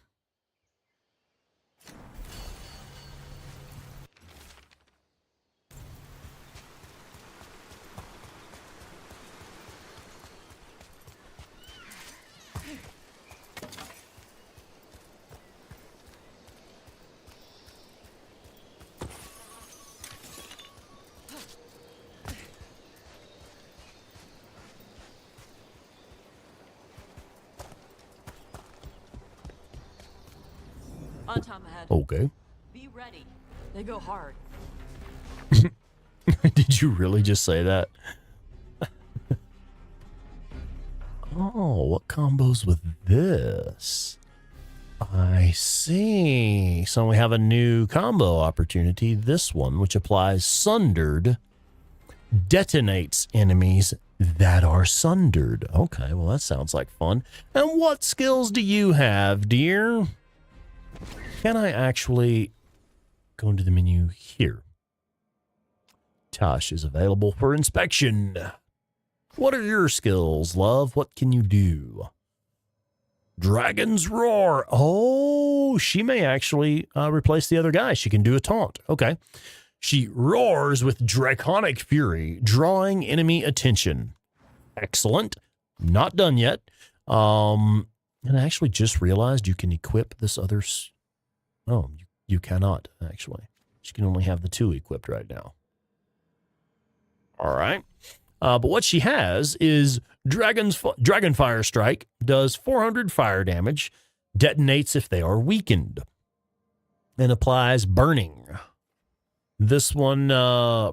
On top ahead. Okay. Be ready. They go hard. Did you really just say that? Oh, what combos with this? I see. So we have a new combo opportunity. This one, which applies Sundered detonates enemies that are sundered. Okay, well, that sounds like fun. And what skills do you have, dear? Can I actually go into the menu here? Tosh is available for inspection. What are your skills, love? What can you do? Dragon's Roar. Oh, she may actually replace the other guy. She can do a taunt. Okay. She roars with draconic fury, drawing enemy attention. Excellent. Not done yet. And I actually just realized you can equip this other... Oh, you cannot, actually. She can only have the 2 equipped right now. All right. But what she has is Dragonfire Strike, does 400 fire damage, detonates if they are weakened, and applies burning. This one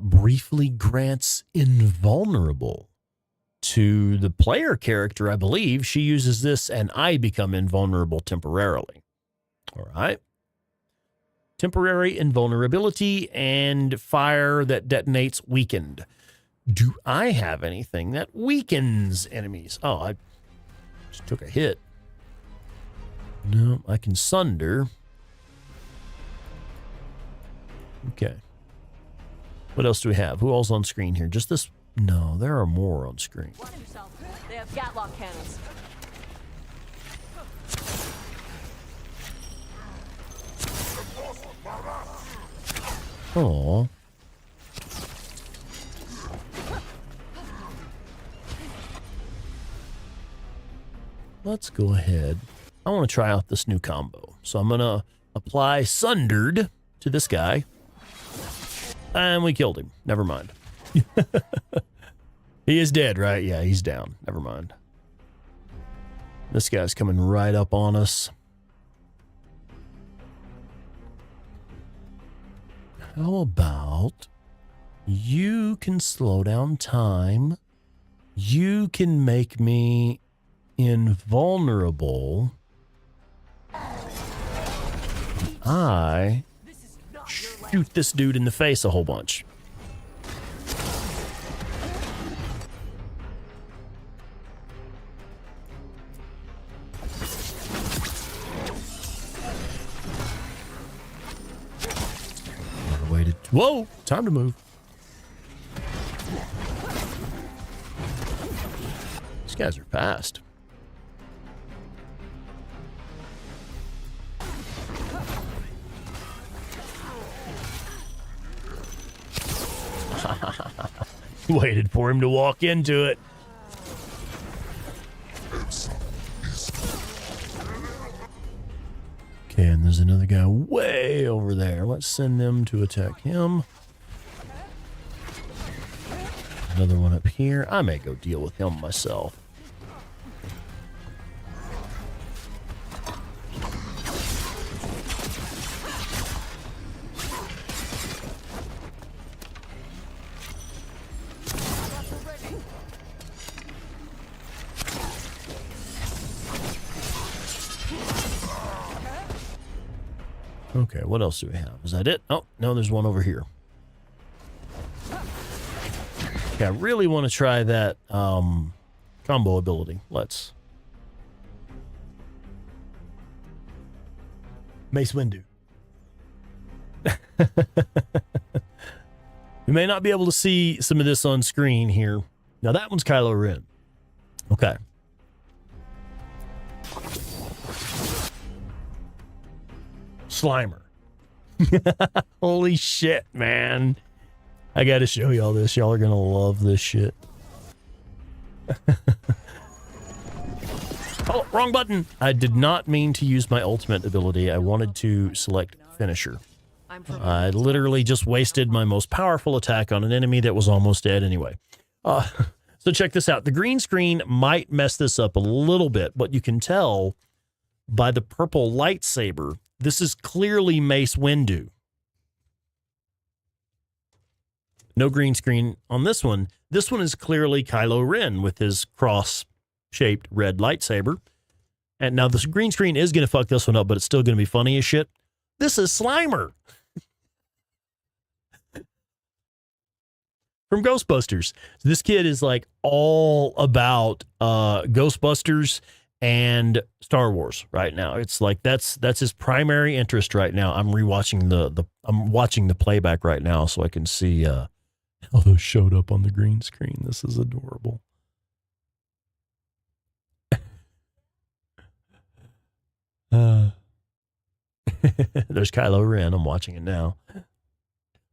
briefly grants invulnerable to the player character, I believe. She uses this and I become invulnerable temporarily. All right. Temporary invulnerability and fire that detonates weakened. Do I have anything that weakens enemies? Oh, I just took a hit. No, I can sunder. Okay. What else do we have? Who all's on screen here? Just this? No, there are more on screen. They have Gatlock cannons. Oh. Let's go ahead. I want to try out this new combo. So I'm going to apply Sundered to this guy. And we killed him. Never mind. He is dead, right? Yeah, he's down. Never mind. This guy's coming right up on us. How about you can slow down time? You can make me invulnerable. I shoot this dude in the face a whole bunch. Whoa, time to move. These guys are fast. Waited for him to walk into it. Okay, and there's another guy way over there. Let's send them to attack him. Another one up here. I may go deal with him myself. Okay, what else do we have? Is that it? Oh, no, there's one over here. Okay, I really want to try that combo ability. Let's. Mace Windu. You may not be able to see some of this on screen here. Now, that one's Kylo Ren. Okay. Slimer. Holy shit, man. I gotta show y'all this. Y'all are gonna love this shit. Oh, wrong button. I did not mean to use my ultimate ability. I wanted to select finisher. I literally just wasted my most powerful attack on an enemy that was almost dead anyway. So check this out. The green screen might mess this up a little bit, but you can tell by the purple lightsaber, this is clearly Mace Windu. No green screen on this one. This one is clearly Kylo Ren with his cross-shaped red lightsaber. And now this green screen is going to fuck this one up, but it's still going to be funny as shit. This is Slimer. from Ghostbusters. This kid is like all about Ghostbusters and Star Wars right now. It's like that's his primary interest right now. I'm rewatching I'm watching the playback right now so I can see how those showed up on the green screen. This is adorable. There's Kylo Ren. I'm watching it now.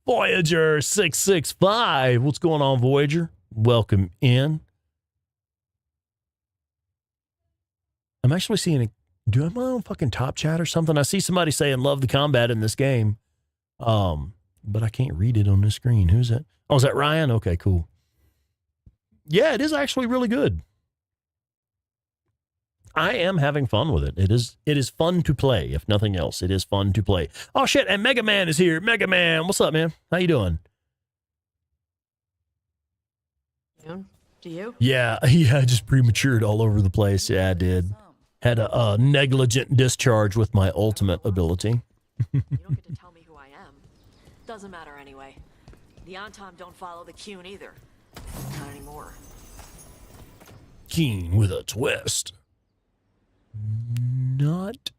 Voyager 665. What's going on, Voyager? Welcome in. I'm actually seeing do I have my own fucking top chat or something? I see somebody saying love the combat in this game. But I can't read it on the screen. Who's that? Oh, is that Ryan? Okay, cool. Yeah, it is actually really good. I am having fun with it. It is fun to play, if nothing else. It is fun to play. Oh shit, and Mega Man is here. Mega Man, what's up, man? How you doing? Do you? Yeah, I just prematured all over the place. Yeah, I did. Had a negligent discharge with my ultimate ability. You don't get to tell me who I am. Doesn't matter anyway. The Anton don't follow the Qun either. Not anymore. Keen with a twist. Not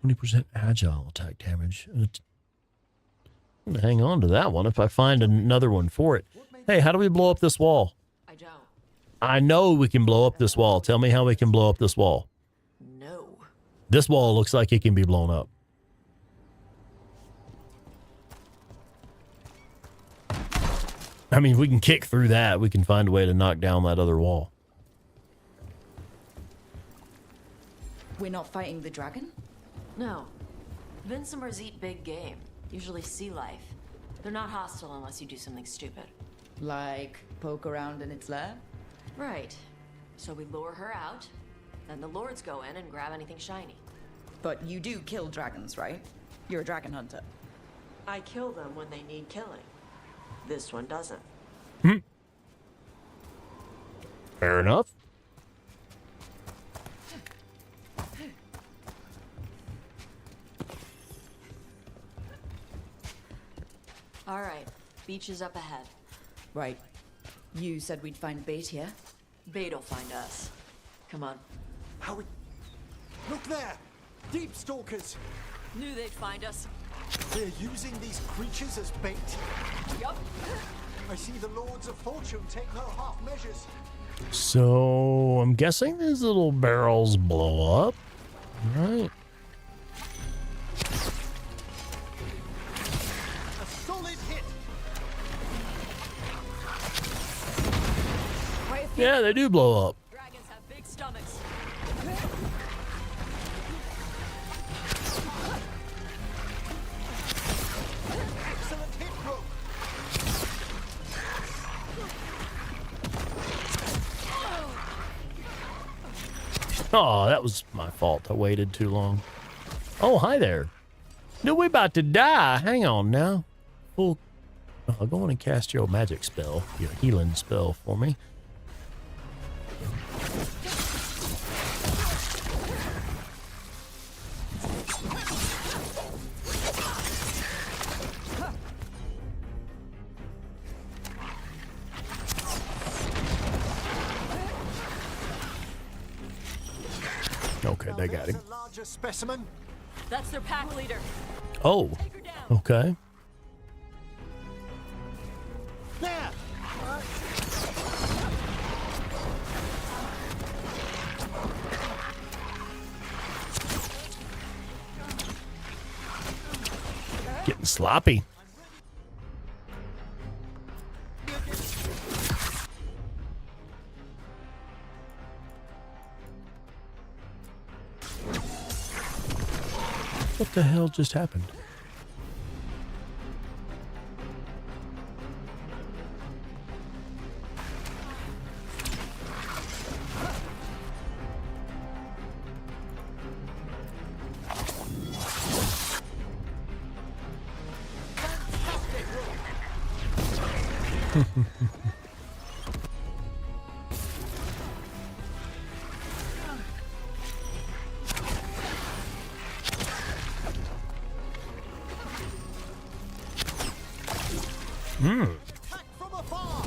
20% agile attack damage. I'm gonna hang on to that one if I find another one for it. Hey, how do we blow up this wall? I don't. I know we can blow up this wall. Tell me how we can blow up this wall. No. This wall looks like it can be blown up. I mean, we can kick through that. We can find a way to knock down that other wall. We're not fighting the dragon? No. Vincimers eat big game. Usually sea life. They're not hostile unless you do something stupid. Like poke around in its lair? Right. So we lure her out, then the lords go in and grab anything shiny. But you do kill dragons, right? You're a dragon hunter. I kill them when they need killing. This one doesn't. Fair enough. All right. Beach is up ahead. Right. You said we'd find bait here? Bait'll find us. Come on. How we... Look there! Deep stalkers! Knew they'd find us. They're using these creatures as bait? Yup. I see the Lords of Fortune take no half measures. So I'm guessing these little barrels blow up, right? A solid hit! Yeah, they do blow up. Dragons have big stomachs. Excellent hit, Rook! Oh, that was my fault. I waited too long. Oh, hi there. No, we about to die. Hang on now. Well, I'll go on and cast your magic spell, your healing spell for me. Okay, they got him. A larger specimen. That's their pack leader. Oh, Take her down. okay. There! Getting sloppy. What the hell just happened? Attack from afar!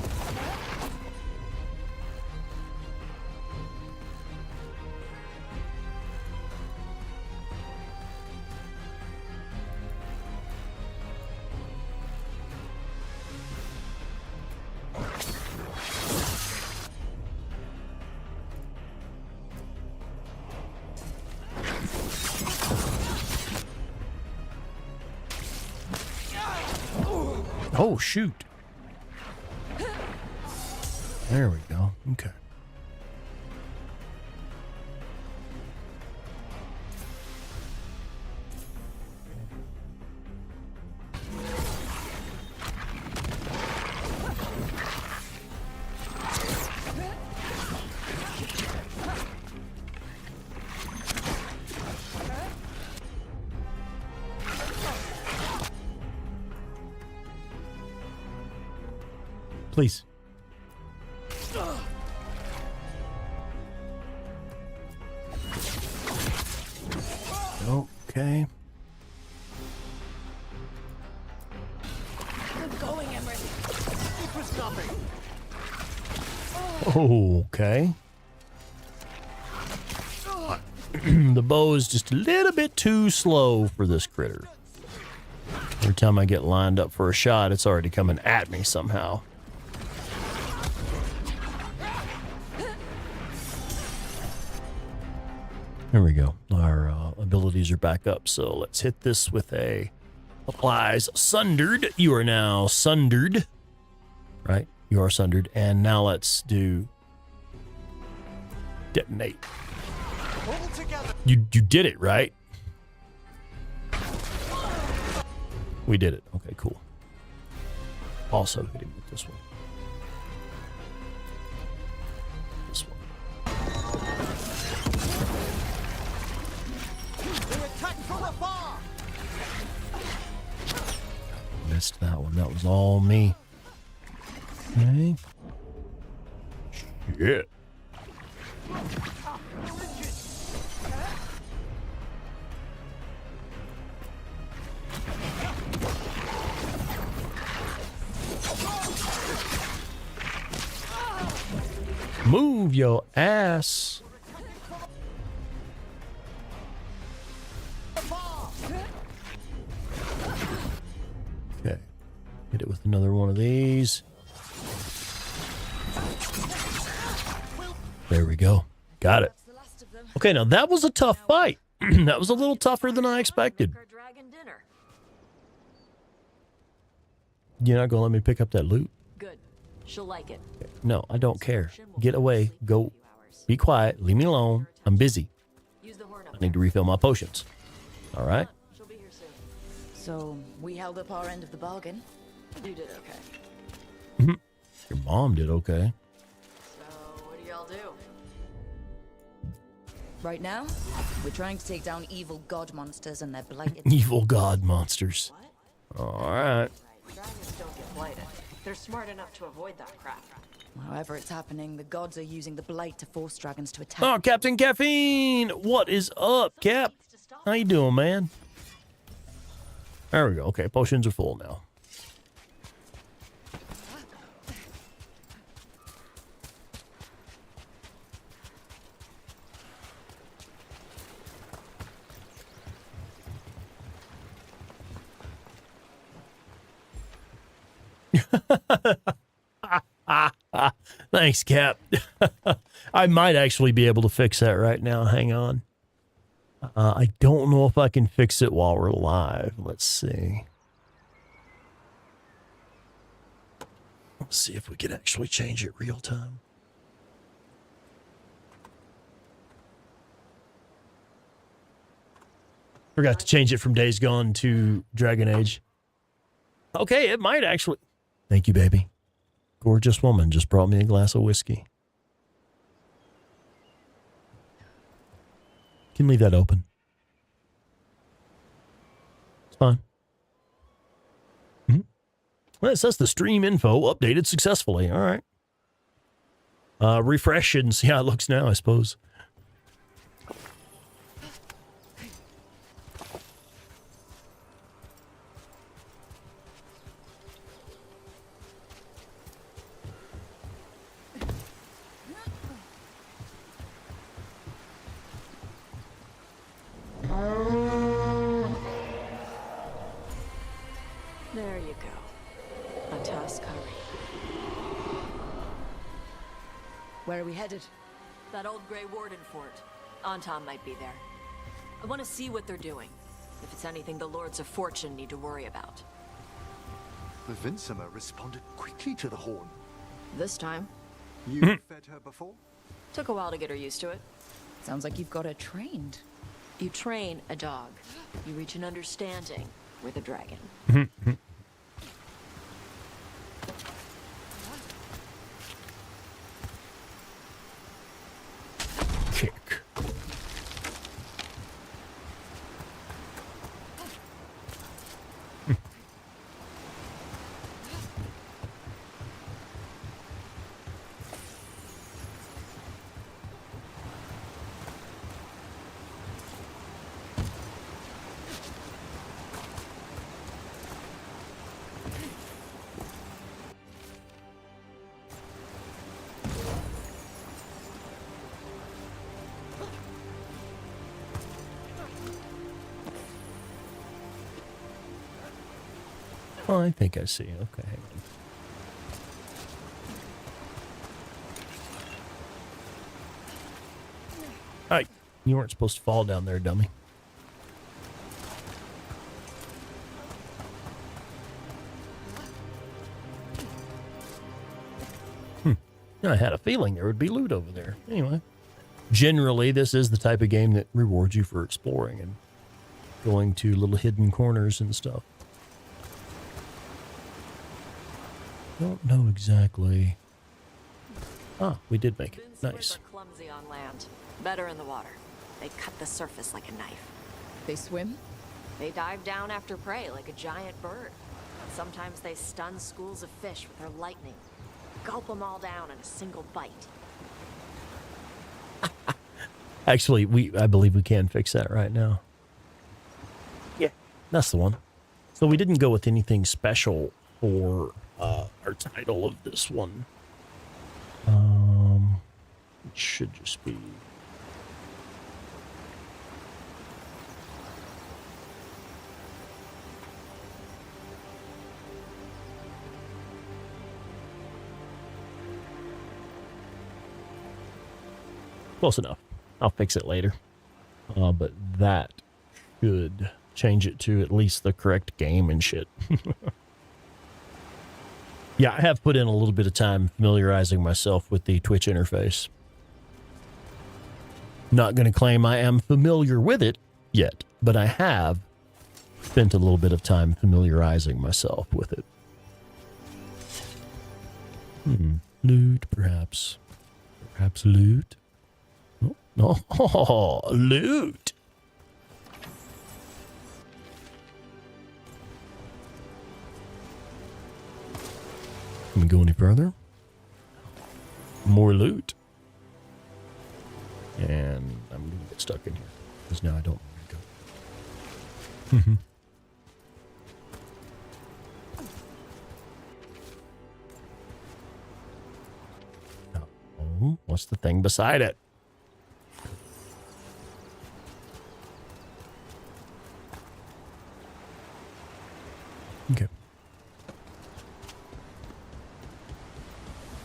Oh, shoot. There we go. Okay. Please. Okay. Good going, Emmerich. It was nothing. Okay. The bow is just a little bit too slow for this critter. Every time I get lined up for a shot, it's already coming at me somehow. There we go. Our abilities are back up. So let's hit this with a applies sundered. You are now sundered. Right? You are sundered. And now let's do detonate. All together. You did it, right? We did it. Okay, cool. Also hitting with this one. This one. They attack from afar! Missed that one. That was all me. Okay. Shit. Move your ass. Okay. Hit it with another one of these. There we go. Got it. Okay, now that was a tough fight. That was a little tougher than I expected. Our dragon dinner. You're not gonna let me pick up that loot? Good. She'll like it. No, I don't care. Get away. Go. Be quiet. Leave me alone. I'm busy. Use the horn up. I need to refill my potions. All right? She'll be here soon. So, we held up our end of the bargain. You did okay. Your mom did okay. So, what do y'all do? Right now, we're trying to take down evil god monsters and their blighted... Evil god monsters. All right. Right. Dragons don't get blighted. They're smart enough to avoid that crap. However it's happening, the gods are using the blight to force dragons to attack. Oh, Captain Caffeine. What is up, Cap? How you doing, man? There we go. Okay, potions are full now. Thanks, Cap. I might actually be able to fix that right now. Hang on. I don't know if I can fix it while we're live. Let's see. Let's see if we can actually change it real time. Forgot to change it from Days Gone to Dragon Age. Okay, it might actually. Thank you, baby. Gorgeous woman just brought me a glass of whiskey. Can leave that open. It's fine. Well, it says the stream info updated successfully. All right. Refresh it and see how it looks now, I suppose. A tusk hurry. Where are we headed? That old Grey Warden fort. Anton might be there. I want to see what they're doing. If it's anything the Lords of Fortune need to worry about. The Vincimer responded quickly to the horn. This time, You fed her before? took a while to get her used to it. Sounds like you've got her trained. You train a dog. You reach an understanding with a dragon. Kick. Oh, I think I see. Okay, hang on. Hi. You weren't supposed to fall down there, dummy. I had a feeling there would be loot over there. Anyway, generally, this is the type of game that rewards you for exploring and going to little hidden corners and stuff. Don't know exactly. Ah, we did make it. Vincimers Nice. are clumsy on land. Better in the water. They cut the surface like a knife. They swim? They dive down after prey like a giant bird. Sometimes they stun schools of fish with their lightning. Gulp them all down in a single bite. Actually, I believe we can fix that right now. Yeah, that's the one. So we didn't go with anything special for our title of this one. It should just be. Close enough. I'll fix it later. But that should change it to at least the correct game and shit. Yeah, I have put in a little bit of time familiarizing myself with the Twitch interface. Not going to claim I am familiar with it yet, but I have spent a little bit of time familiarizing myself with it. Loot, perhaps. Perhaps loot? Oh, loot. Can we go any further? More loot. And I'm going to get stuck in here because now I don't know where to go. Oh, what's the thing beside it? Okay.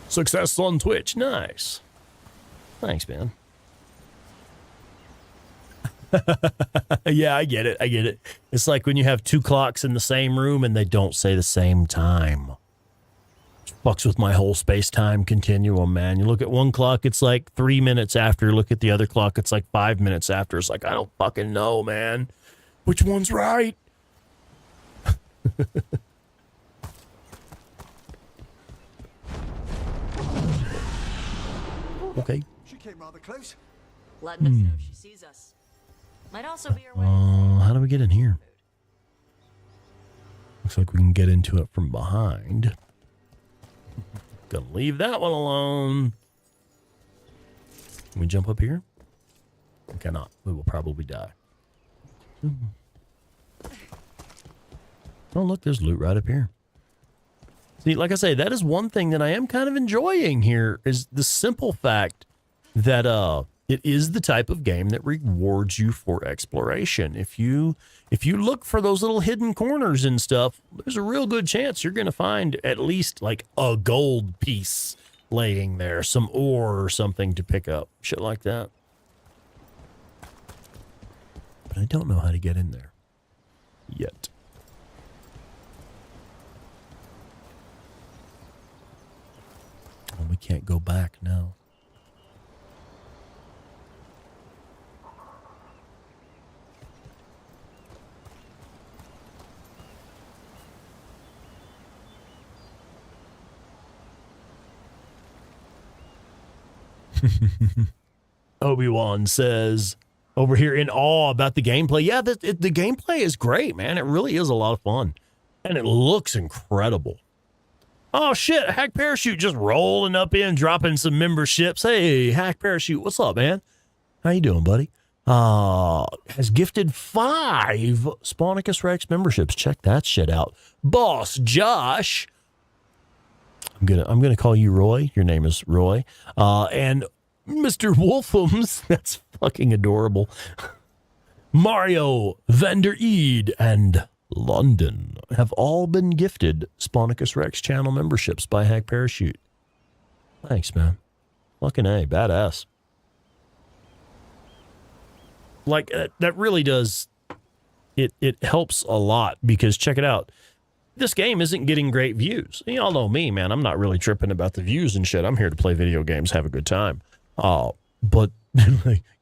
Success on Twitch. Nice. Thanks, man. Yeah, I get it. I get it. It's like when you have two clocks in the same room and they don't say the same time. It fucks with my whole space-time continuum, man. You look at one clock, it's like 3 minutes after. Look at the other clock, it's like 5 minutes after. It's like, I don't fucking know, man. Which one's right? Okay. She came rather close. Letting us know she sees us. Might also be her way. How do we get in here? Looks like we can get into it from behind. Gonna leave that one alone. Can we jump up here? We cannot. We will probably die. Oh, look, there's loot right up here. See, like I say, that is one thing that I am kind of enjoying here is the simple fact that it is the type of game that rewards you for exploration. If you look for those little hidden corners and stuff, there's a real good chance you're going to find at least like a gold piece laying there, some ore or something to pick up, shit like that. But I don't know how to get in there yet. Oh, we can't go back now. Obi-Wan says over here in awe about the gameplay. Yeah, the gameplay is great, man. It really is a lot of fun. And it looks incredible. Oh, shit. Hack Parachute just rolling up in, dropping some memberships. Hey, Hack Parachute, what's up, man? How you doing, buddy? Has gifted 5 Spawnicus Rex memberships. Check that shit out. Boss Josh. I'm gonna call you Roy. Your name is Roy. And Mr. Wolfums, that's fucking adorable. Mario, Vander Eid, and London have all been gifted Spawnicus Rex channel memberships by Hack Parachute. Thanks, man. Fucking A, badass. Like, that really does, it helps a lot because check it out. This game isn't getting great views. Y'all know me, man. I'm not really tripping about the views and shit. I'm here to play video games, have a good time. But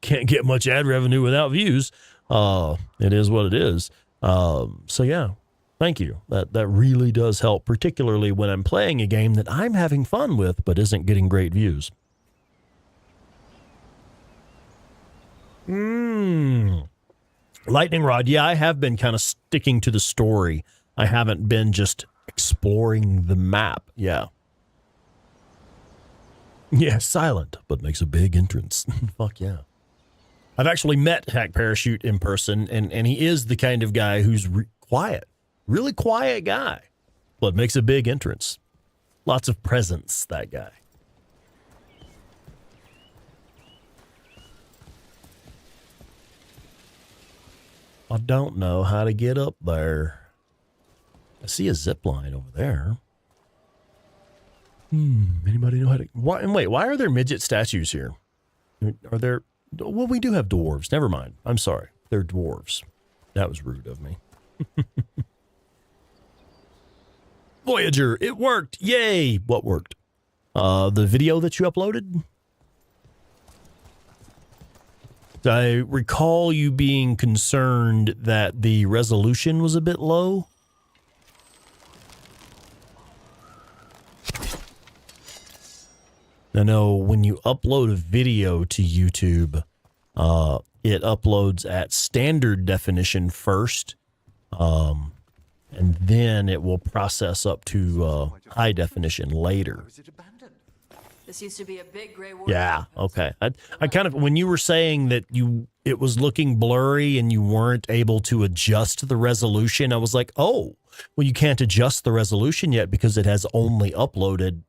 can't get much ad revenue without views. It is what it is. So yeah, thank you. That really does help, particularly when I'm playing a game that I'm having fun with, but isn't getting great views. Lightning Rod. Yeah, I have been kind of sticking to the story. I haven't been just exploring the map. Yeah. Yeah, silent, but makes a big entrance. Fuck yeah. I've actually met Hack Parachute in person, and he is the kind of guy who's quiet. Really quiet guy, but makes a big entrance. Lots of presence, that guy. I don't know how to get up there. I see a zip line over there. Anybody know how to... Why are there midget statues here? Are there... Well, we do have dwarves. Never mind. I'm sorry. They're dwarves. That was rude of me. Voyager, it worked. Yay. What worked? The video that you uploaded? I recall you being concerned that the resolution was a bit low. I know when you upload a video to YouTube, it uploads at standard definition first, and then it will process up to high definition later. This used to be a big gray warrior. Yeah, okay. I kind of, when you were saying that it was looking blurry and you weren't able to adjust the resolution, I was like, oh, well, you can't adjust the resolution yet because it has only uploaded.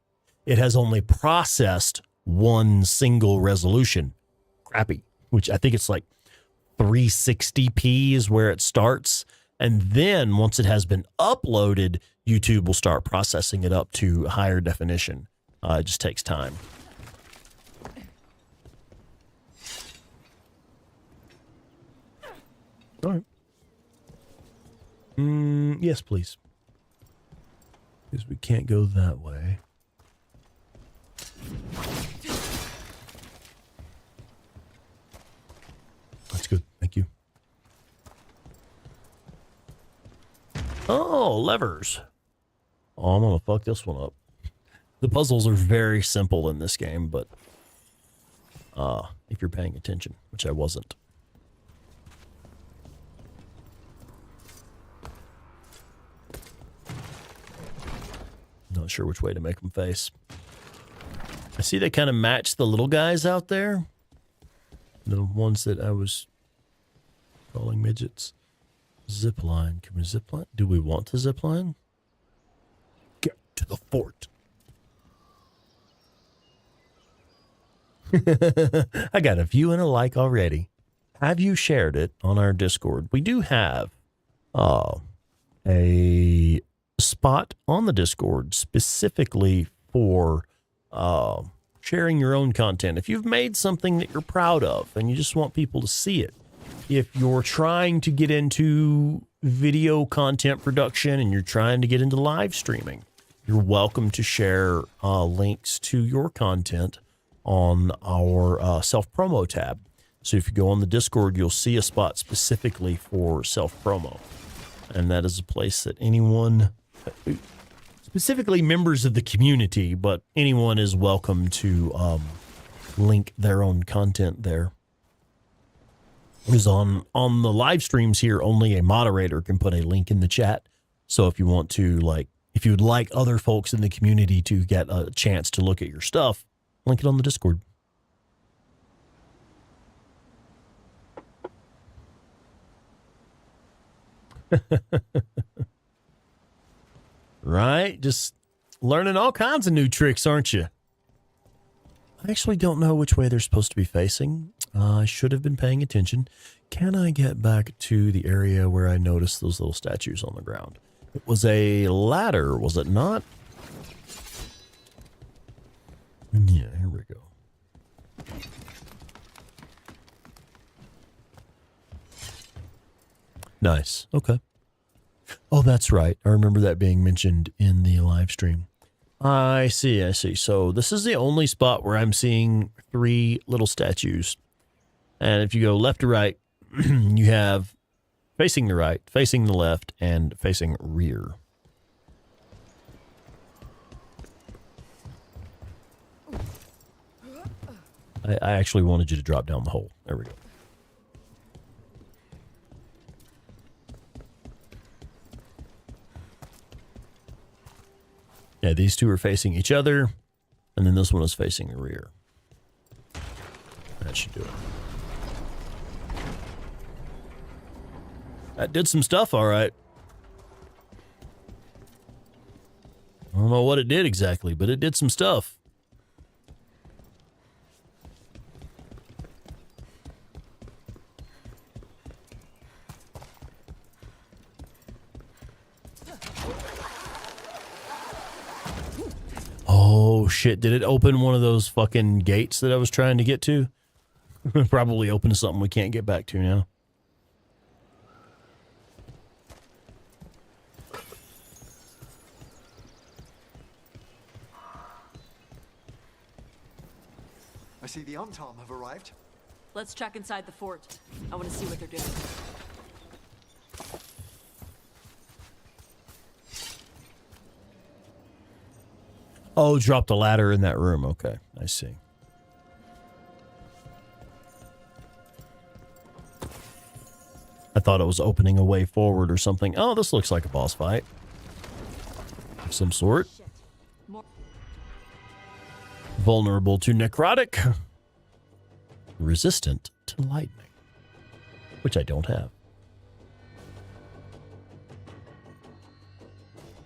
It has only processed one single resolution. Crappy. Which I think it's like 360p is where it starts. And then once it has been uploaded, YouTube will start processing it up to higher definition. It just takes time. All right. Yes, please. Because we can't go that way. That's good. Thank you. Oh, levers. Oh, I'm going to fuck this one up. The puzzles are very simple in this game, but if you're paying attention, which I wasn't. Not sure which way to make them face. I see they kind of match the little guys out there. The ones that I was calling midgets. Zipline. Can we zipline? Do we want to zipline? Get to the fort. I got a view and a like already. Have you shared it on our Discord? We do have a spot on the Discord specifically for sharing your own content. If you've made something that you're proud of and you just want people to see it, if you're trying to get into video content production and you're trying to get into live streaming, you're welcome to share links to your content on our self-promo tab. So if you go on the Discord, you'll see a spot specifically for self-promo. And that is a place that anyone, specifically members of the community, but anyone is welcome to link their own content there. Because on the live streams here, only a moderator can put a link in the chat. So if you want to, if you'd like other folks in the community to get a chance to look at your stuff, link it on the Discord. Right? Just learning all kinds of new tricks, aren't you? I actually don't know which way they're supposed to be facing. I should have been paying attention. Can I get back to the area where I noticed those little statues on the ground? It was a ladder, was it not? Yeah, here we go. Nice. Okay. Oh, that's right. I remember that being mentioned in the live stream. I see. So this is the only spot where I'm seeing 3 little statues. And if you go left to right, you have facing the right, facing the left, and facing rear. I actually wanted you to drop down the hole. There we go. Yeah, these two are facing each other, and then this one is facing the rear. That should do it. That did some stuff, all right. I don't know what it did exactly, but it did some stuff. Oh, shit. Did it open one of those fucking gates that I was trying to get to? Probably opened something we can't get back to now. I see the Untarm have arrived. Let's check inside the fort. I want to see what they're doing. Oh, dropped a ladder in that room. Okay, I see. I thought it was opening a way forward or something. Oh, this looks like a boss fight of some sort. Vulnerable to necrotic. Resistant to lightning. Which I don't have.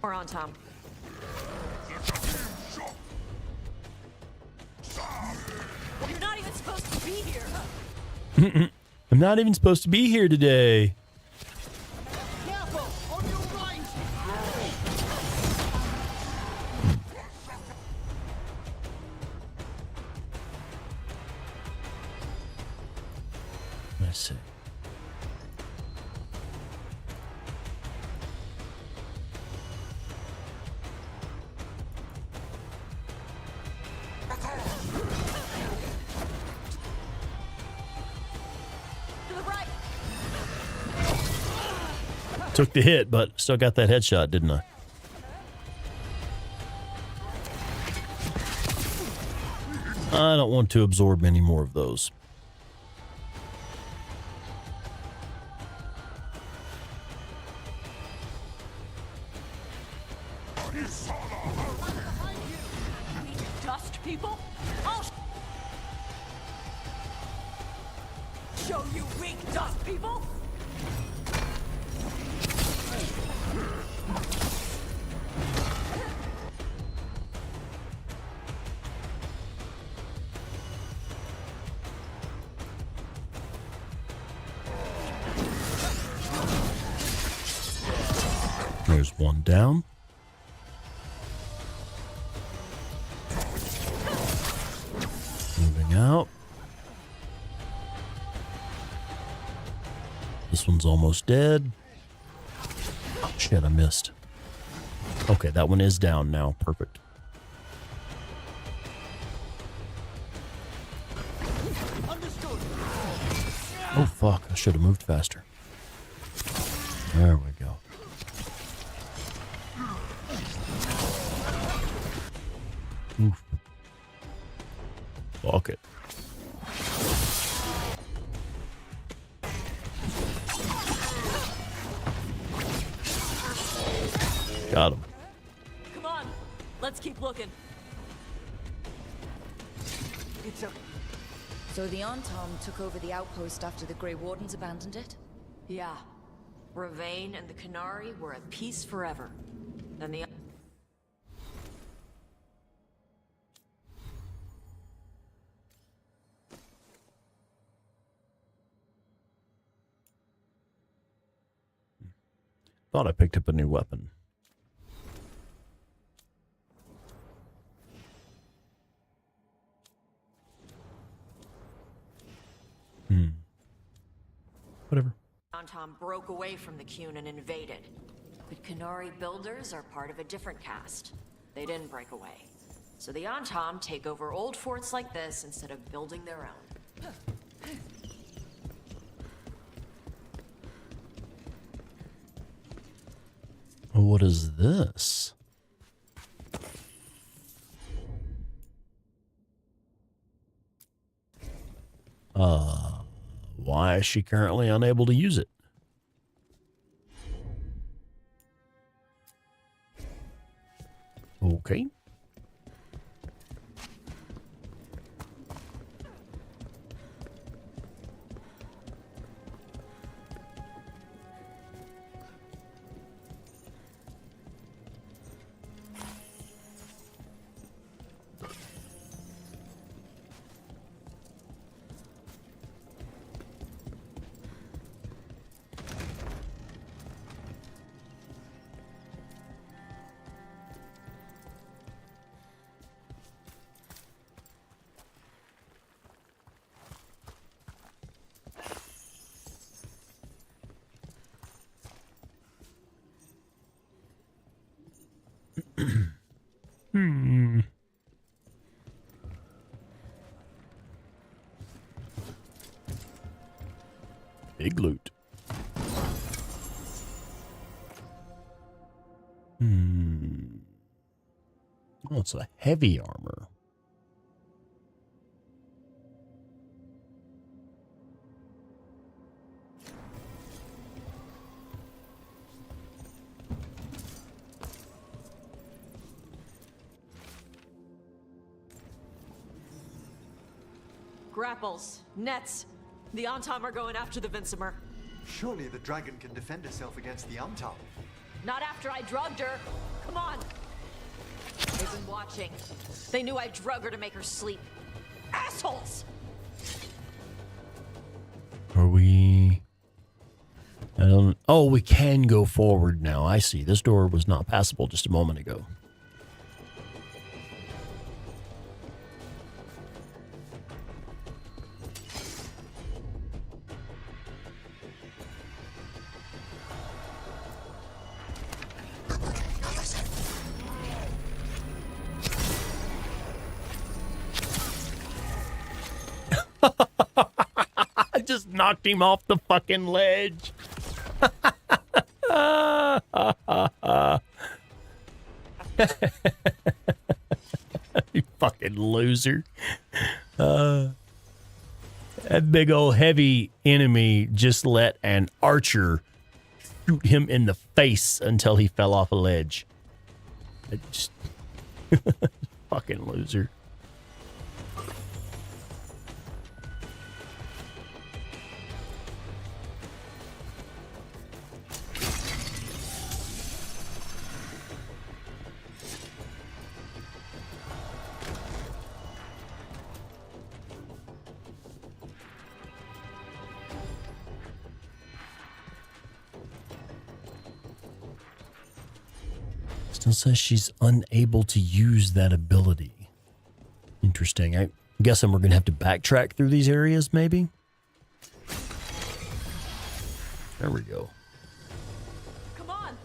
We're on, Tom. You're not even supposed to be here. I'm not even supposed to be here today. Careful! On your right! Let's see. To the right. Took the hit, but still got that headshot, didn't I? I don't want to absorb any more of those. Dust people? I'll show you weak dust people. one down. Moving out. This one's almost dead. Oh, shit, I missed. Okay, that one is down now. Perfect. Oh, fuck. I should have moved faster. There we go. Oof. Fuck it. Got him. Come on, let's keep looking. So the Antom took over the outpost after the Grey Wardens abandoned it? Yeah. Ravain and the Canary were at peace forever. Then the... Thought I picked up a new weapon. Whatever. Antom broke away from the Qun and invaded. But Canary builders are part of a different caste. They didn't break away. So the Antom take over old forts like this instead of building their own. What is this? Why is she currently unable to use it? Okay. Big loot. Oh, it's a heavy armor. Grapples, nets. The Antom are going after the Vincemer. Surely the dragon can defend herself against the Antom. Not after I drugged her. Come on. They've been watching. They knew I drug her to make her sleep. Assholes! Are we... I don't... Oh, we can go forward now. I see. This door was not passable just a moment ago. I just knocked him off the fucking ledge. You fucking loser. That big old heavy enemy just let an archer shoot him in the face until he fell off a ledge. I just fucking loser. Still says she's unable to use that ability. Interesting. I'm guessing we're going to have to backtrack through these areas, maybe? There we go. Come on.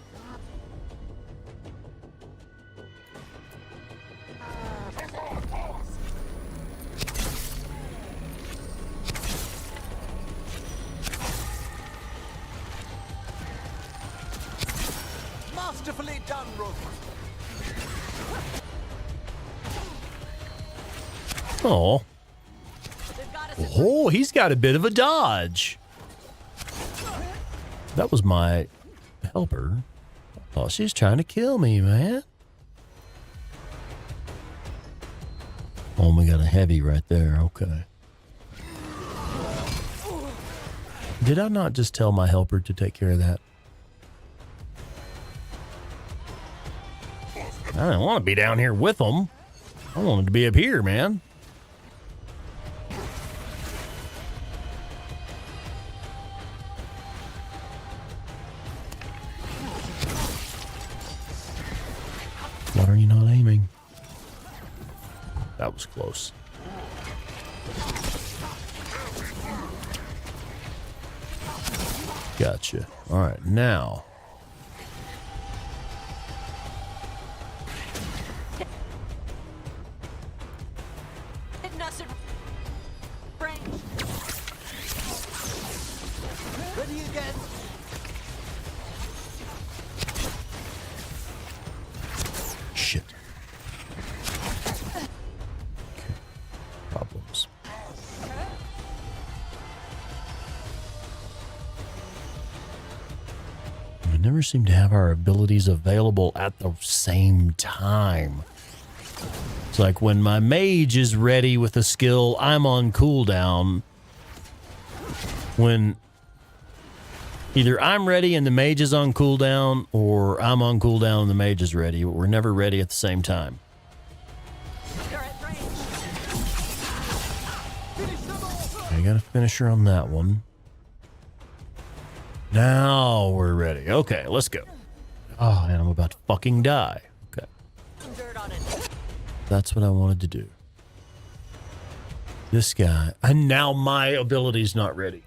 Masterfully done, Rook. Oh. They've got us. Oh, he's got a bit of a dodge. That was my helper. Oh, she's trying to kill me, man. Oh, we got a heavy right there. Okay. Did I not just tell my helper to take care of that? I don't want to be down here with them. I wanted to be up here, man. Why are you not aiming? That was close. Gotcha. All right, now. Hitting us at range. Ready again. Shit. Okay. Problems. We never seem to have our abilities available at the same time. It's like when my mage is ready with a skill, I'm on cooldown. When either I'm ready and the mage is on cooldown, or I'm on cooldown and the mage is ready. But we're never ready at the same time. They're at range. I got a finisher on that one. Now we're ready. Okay, let's go. Oh, and I'm about to fucking die. Okay, Some dirt on it. that's what I wanted to do. This guy, and now my ability's not ready.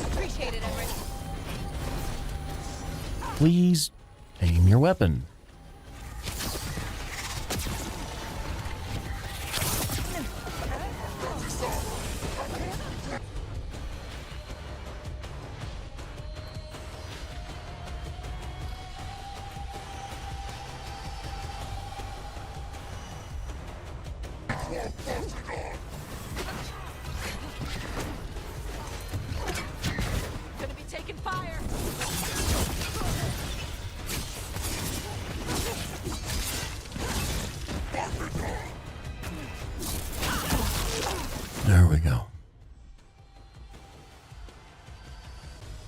Appreciate it, Emmerich. Please aim your weapon. Gonna be taking fire. There we go.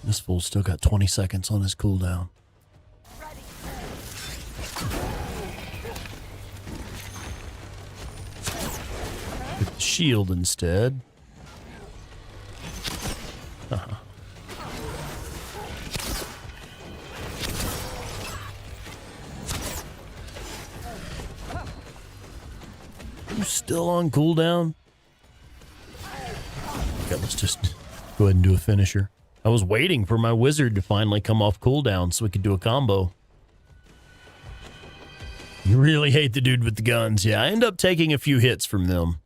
This fool's still got 20 seconds on his cooldown. Ready. Get the shield instead. Uh-huh. You still on cooldown? Okay, let's just go ahead and do a finisher. I was waiting for my wizard to finally come off cooldown so we could do a combo. You really hate the dude with the guns. Yeah, I end up taking a few hits from them.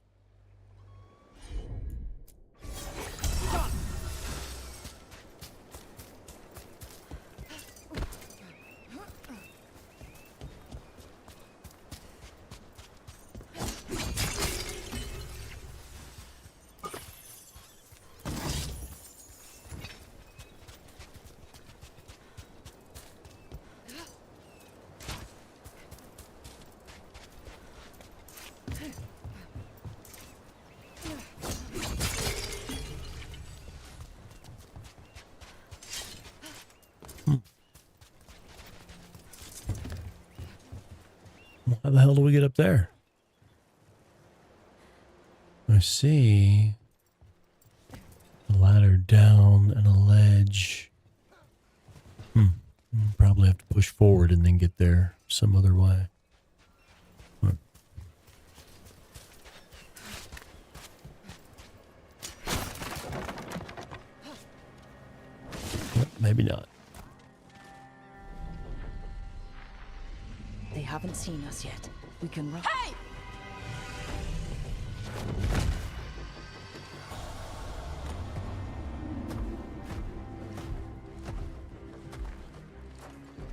How the hell do we get up there? I see a ladder down and a ledge. Probably have to push forward and then get there some other way. Maybe not. They haven't seen us yet. We can run. Hey!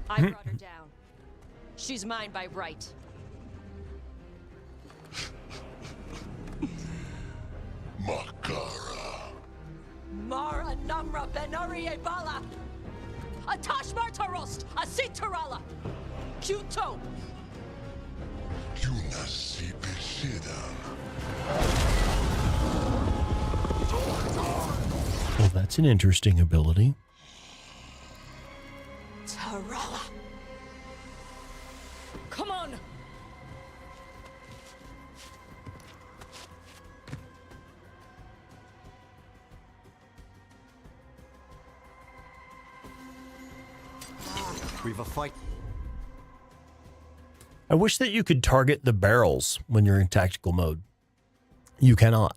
I brought her down. She's mine by right. Makara. Mara Namra Benari Ebala! Atash Martarost! Asitarala! Kuto! Yunasi Bishidam. Well, that's an interesting ability. Tarala! Come on! We've a fight. I wish that you could target the barrels when you're in tactical mode. You cannot.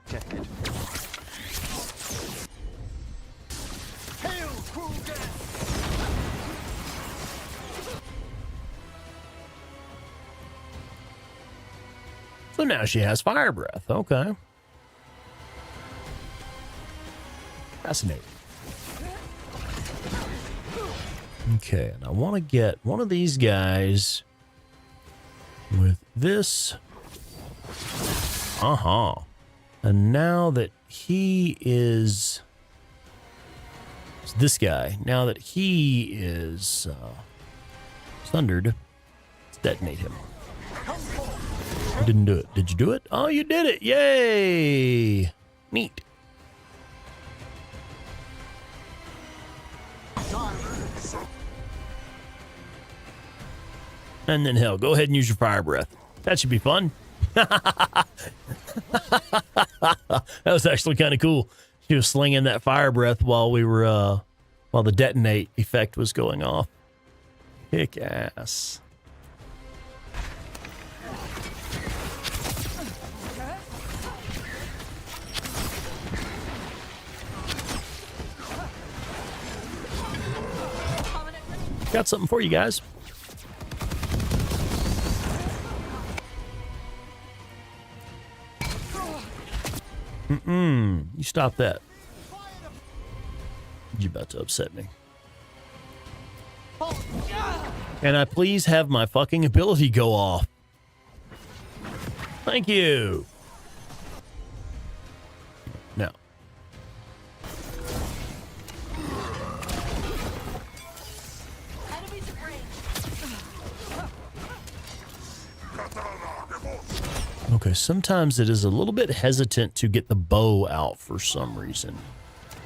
Detected. Hail, cruel death! So now she has fire breath. Okay. Fascinating. Okay, and I want to get one of these guys with this. And now that he is... It's this guy. Now that he is thundered, let's detonate him. I didn't do it. Did you do it? Oh, you did it. Yay. Neat. And then hell, go ahead and use your fire breath. That should be fun. That was actually kind of cool. She was slinging that fire breath while we were, while the detonate effect was going off. Kick ass. Got something for you guys. You stop that. You're about to upset me. Can I please have my fucking ability go off? Thank you. No. Okay, sometimes it is a little bit hesitant to get the bow out for some reason.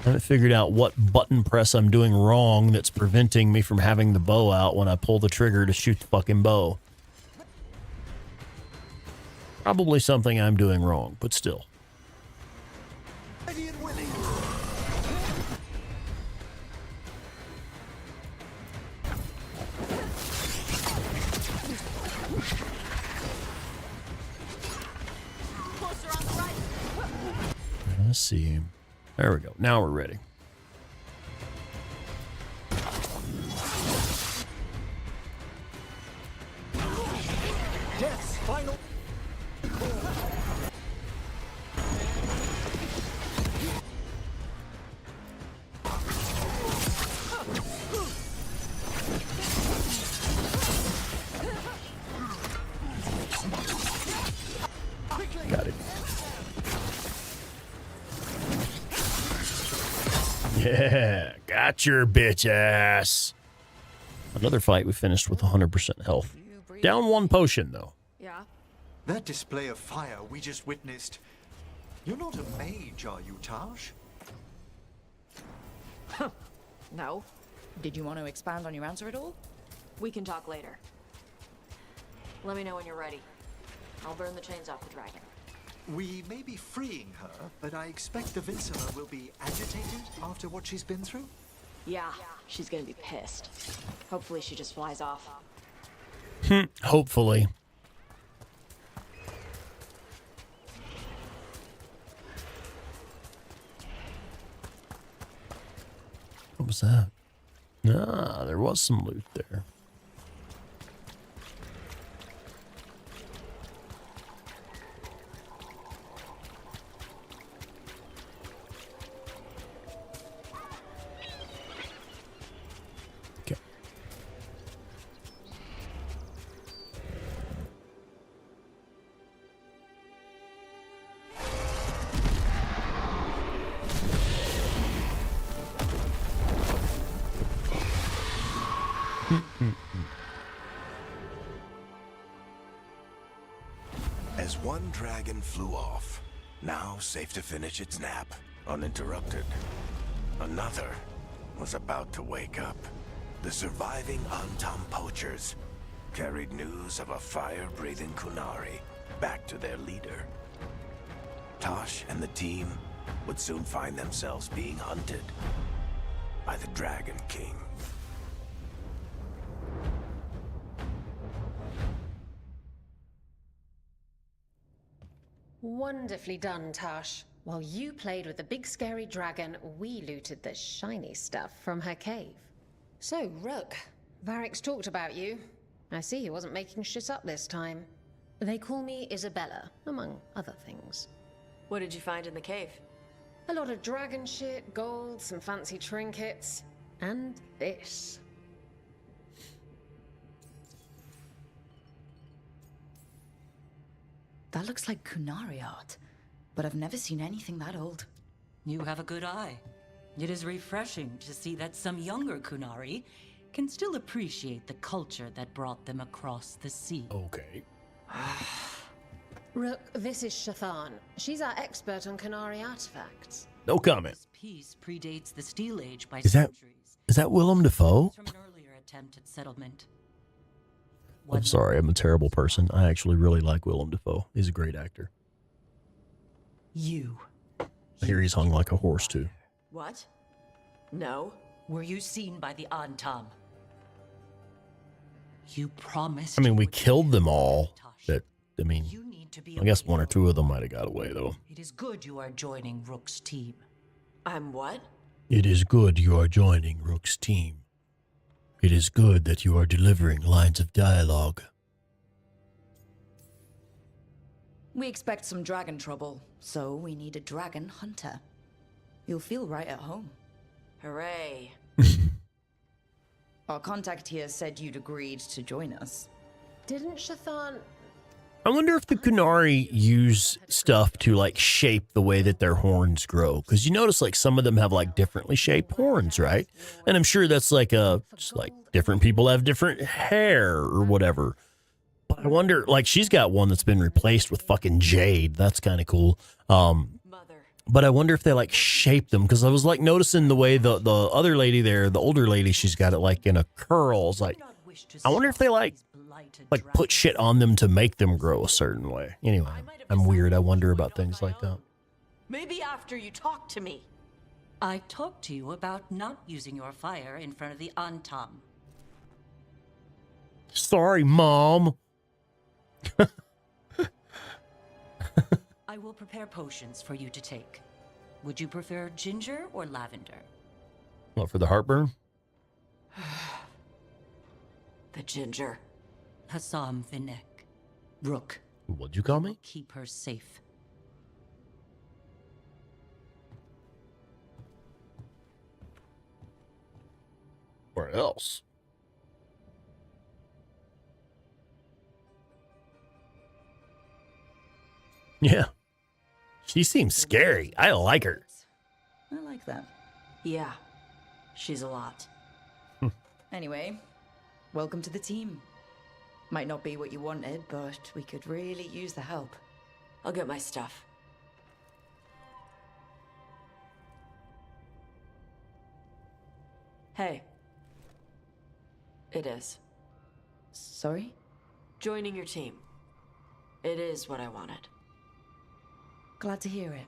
I haven't figured out what button press I'm doing wrong that's preventing me from having the bow out when I pull the trigger to shoot the fucking bow. Probably something I'm doing wrong, but still. Ready and willing. Let's see. There we go. Now we're ready. Death's final. Got it. Yeah, got your bitch ass. Another fight we finished with 100% health. Down one potion, though. Yeah? That display of fire we just witnessed. You're not a mage, are you, Taj? No. Did you want to expand on your answer at all? We can talk later. Let me know when you're ready. I'll burn the chains off the dragon. We may be freeing her, but I expect the Vincera will be agitated after what she's been through. Yeah, she's gonna be pissed. Hopefully she just flies off. Hopefully. What was that? Ah, there was some loot there. Okay. As one dragon flew off, now safe to finish its nap, uninterrupted, another was about to wake up. The surviving Antam poachers carried news of a fire-breathing Kunari back to their leader. Tosh and the team would soon find themselves being hunted by the Dragon King. Wonderfully done, Tash. While you played with the big scary dragon, we looted the shiny stuff from her cave. So, Rook, Varric's talked about you. I see he wasn't making shit up this time. They call me Isabella, among other things. What did you find in the cave? A lot of dragon shit, gold, some fancy trinkets, and this. That looks like Kunari art, but I've never seen anything that old. You have a good eye. It is refreshing to see that some younger Kunari can still appreciate the culture that brought them across the sea. Okay. Rook, this is Shathan. She's our expert on Kunari artifacts. No comment. This piece predates the Steel Age by Is centuries. that Willem Dafoe? It's from an earlier attempt at settlement. I'm sorry, I'm a terrible person. I actually really like Willem Dafoe. He's a great actor. You. I hear he's hung like a horse, too. What? No. Were you seen by the Antam? You promised. I mean, we you would killed them all. Tosh. That, I mean, You need to be I guess away one or from two of them might have got away, though. It is good you are joining Rook's team. I'm what? It is good you are joining Rook's team. It is good that you are delivering lines of dialogue. We expect some dragon trouble, so we need a dragon hunter. You'll feel right at home. Hooray. Our contact here said you'd agreed to join us. Didn't Shathan... I wonder if the Kunari use stuff to, like, shape the way that their horns grow. Because you notice, like, some of them have, like, differently shaped horns, right? And I'm sure that's, like, just, like, different people have different hair or whatever. But I wonder, like, she's got one that's been replaced with fucking jade. That's kind of cool. Mother. But I wonder if they, like, shape them. Because I was, like, noticing the way the other lady there, the older lady, she's got it, like, in a curl. It's like, I wonder if they, like put shit on them to make them grow a certain way. Anyway, I'm weird. I wonder about things like that. Maybe after you talk to me. I talked to you about not using your fire in front of the Antam. Sorry, Mom. I will prepare potions for you to take. Would you prefer ginger or lavender? What, for the heartburn? The ginger. Hassam Vinek. Rook. What'd you call me? Keep her safe. Or else. Yeah. She seems scary. I like her. I like that. Yeah. She's a lot. Anyway, welcome to the team. Might not be what you wanted, but we could really use the help. I'll get my stuff. Hey. It is. Sorry? Joining your team. It is what I wanted. Glad to hear it.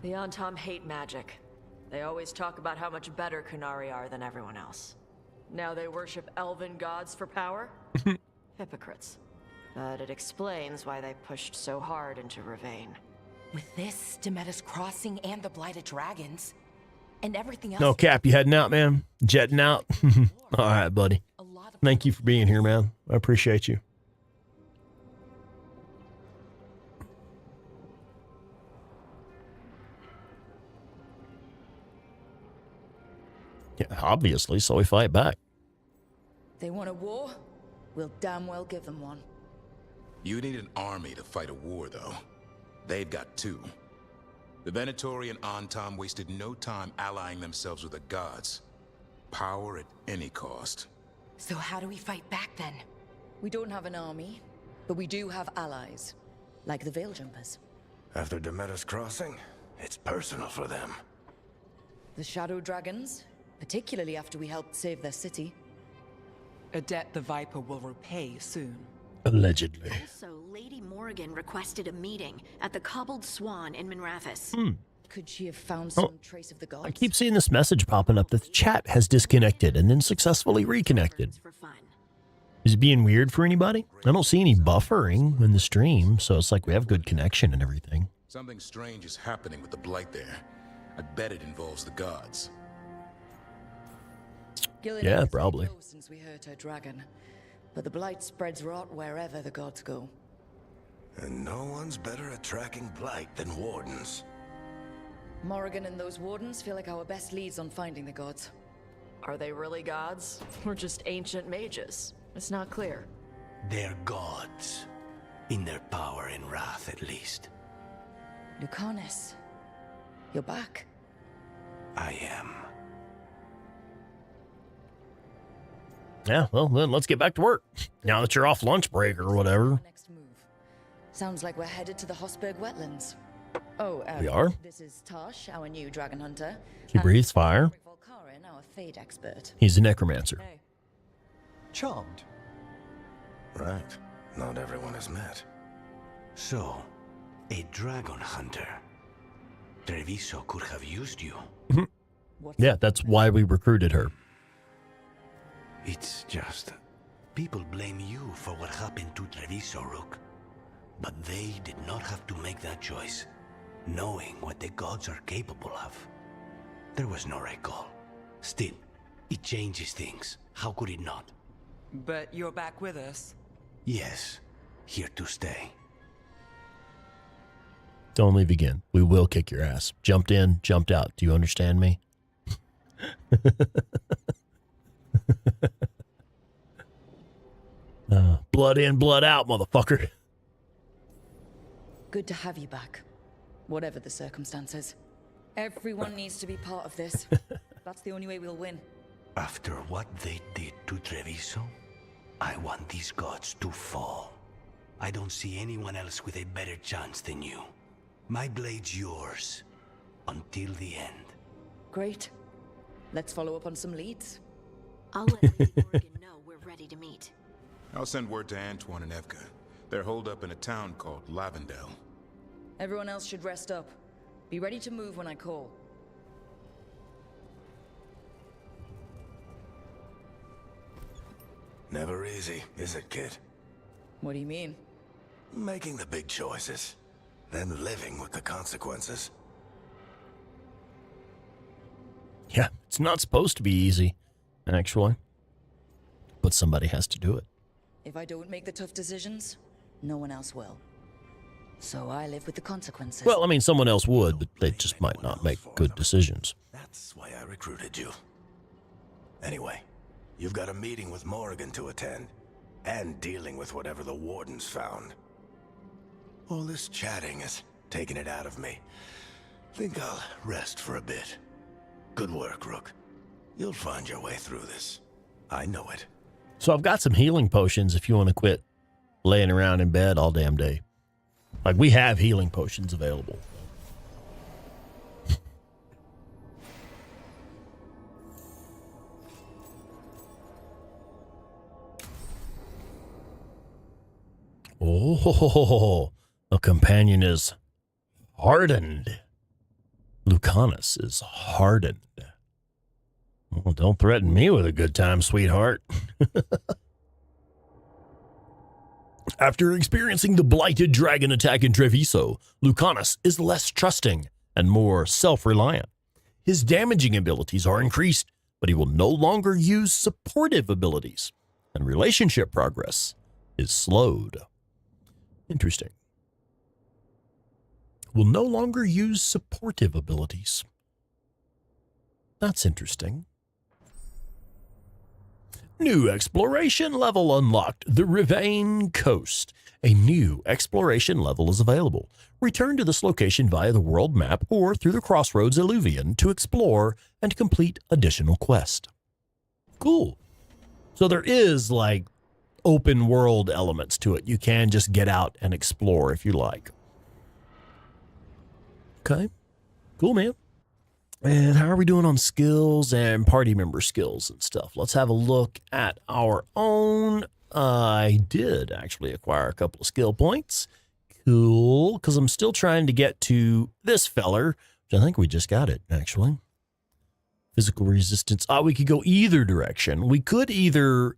The Antom hate magic. They always talk about how much better Kunari are than everyone else. Now they worship elven gods for power? Hypocrites. But it explains why they pushed so hard into Ravane. With this, Demeter's Crossing and the Blighted Dragons, and everything else... No, Cap, you heading out, man? Jetting out? All right, buddy. Thank you for being here, man. I appreciate you. Yeah, obviously, so we fight back. They want a war? We'll damn well give them one. You need an army to fight a war, though. They've got two. The Venatori and Antom wasted no time allying themselves with the gods. Power at any cost. So how do we fight back, then? We don't have an army, but we do have allies. Like the Veil Jumpers. After Demeter's Crossing, it's personal for them. The Shadow Dragons, particularly after we helped save their city. A debt the Viper will repay soon. Allegedly. Also, Lady Morrigan requested a meeting at the Cobbled Swan in Minrathous. Could she have found some trace of the gods? I keep seeing this message popping up that the chat has disconnected and then successfully reconnected. For fun. Is it being weird for anybody? I don't see any buffering in the stream, so it's like we have good connection and everything. Something strange is happening with the Blight there. I bet it involves the gods. Gillian Yeah, has probably. been low since we hurt her dragon, but the blight spreads rot wherever the gods go. And no one's better at tracking blight than wardens. Morrigan and those wardens feel like our best leads on finding the gods. Are they really gods? Or just ancient mages? It's not clear. They're gods. In their power and wrath, at least. Lucanus, you're back. I am. Yeah, well, then let's get back to work. Now that you're off lunch break or whatever. Next move. Sounds like we're headed to the Hosberg wetlands. Oh, We are? This is Tosh, our new dragon hunter. He breathes fire. Volkarin, our fade expert. He's a necromancer. Hey. Charmed. Right. Not everyone has met. So, a dragon hunter. Treviso could have used you. Yeah, that's why we recruited her. It's just... people blame you for what happened to Treviso, Rook. But they did not have to make that choice, knowing what the gods are capable of. There was no recall. Still, it changes things. How could it not? But you're back with us. Yes, here to stay. Don't leave again. We will kick your ass. Jumped in, jumped out. Do you understand me? Blood in, blood out, motherfucker. Good to have you back, whatever the circumstances. Everyone needs to be part of this. That's the only way we'll win. After what they did to Treviso, I want these gods to fall. I don't see anyone else with a better chance than you. My blade's yours, until the end. Great. Let's follow up on some leads. I'll let Lady Morrigan know we're ready to meet. I'll send word to Antoine and Evka. They're holed up in a town called Lavendel. Everyone else should rest up. Be ready to move when I call. Never easy, is it, kid? What do you mean? Making the big choices, then living with the consequences. Yeah, it's not supposed to be easy, actually. But somebody has to do it. If I don't make the tough decisions, no one else will. So I live with the consequences. Well, I mean, someone else would, but they just might not make good decisions. That's why I recruited you. Anyway, you've got a meeting with Morrigan to attend, and dealing with whatever the wardens found. All this chatting is taking it out of me. Think I'll rest for a bit. Good work, Rook. You'll find your way through this. I know it. So I've got some healing potions if you want to quit laying around in bed all damn day. Like, we have healing potions available. Oh, a companion is hardened. Lucanus is hardened. Well, don't threaten me with a good time, sweetheart. After experiencing the blighted dragon attack in Treviso, Lucanus is less trusting and more self-reliant. His damaging abilities are increased, but he will no longer use supportive abilities, and relationship progress is slowed. Interesting. Will no longer use supportive abilities. That's interesting. New exploration level unlocked. The Rivain Coast. A new exploration level is available. Return to this location via the world map or through the Crossroads Alluvion to explore and complete additional quests. Cool. So there is like open world elements to it. You can just get out and explore if you like. Okay. Cool, man. And how are we doing on skills and party member skills and stuff? Let's have a look at our own. I did actually acquire a couple of skill points. Cool. Because I'm still trying to get to this feller, which I think we just got it, actually. Physical resistance. We could go either direction. We could either...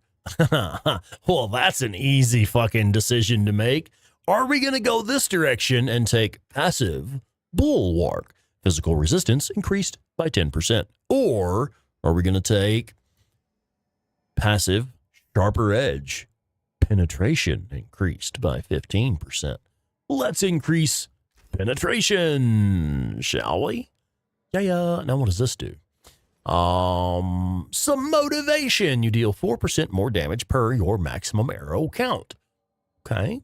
well, that's an easy fucking decision to make. Are we going to go this direction and take passive bulwark? Physical resistance increased by 10%. Or are we going to take passive sharper edge? Penetration increased by 15%. Let's increase penetration, shall we? Yeah. Now what does this do? Some motivation. You deal 4% more damage per your maximum arrow count. Okay.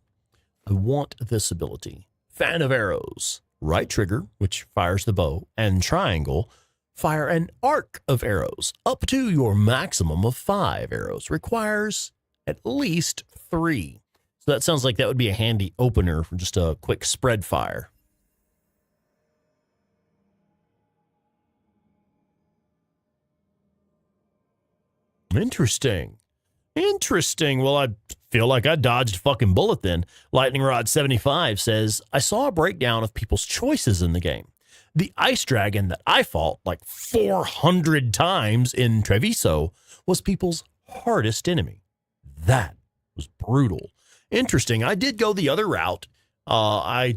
I want this ability. Fan of arrows. Right trigger, which fires the bow, and triangle, fire an arc of arrows up to your maximum of 5 arrows. Requires at least 3. So that sounds like that would be a handy opener for just a quick spread fire. Interesting. Well, I feel like I dodged a fucking bullet then. Lightning Rod 75 says, I saw a breakdown of people's choices in the game. The ice dragon that I fought like 400 times in Treviso was people's hardest enemy. That was brutal. Interesting. I did go the other route. I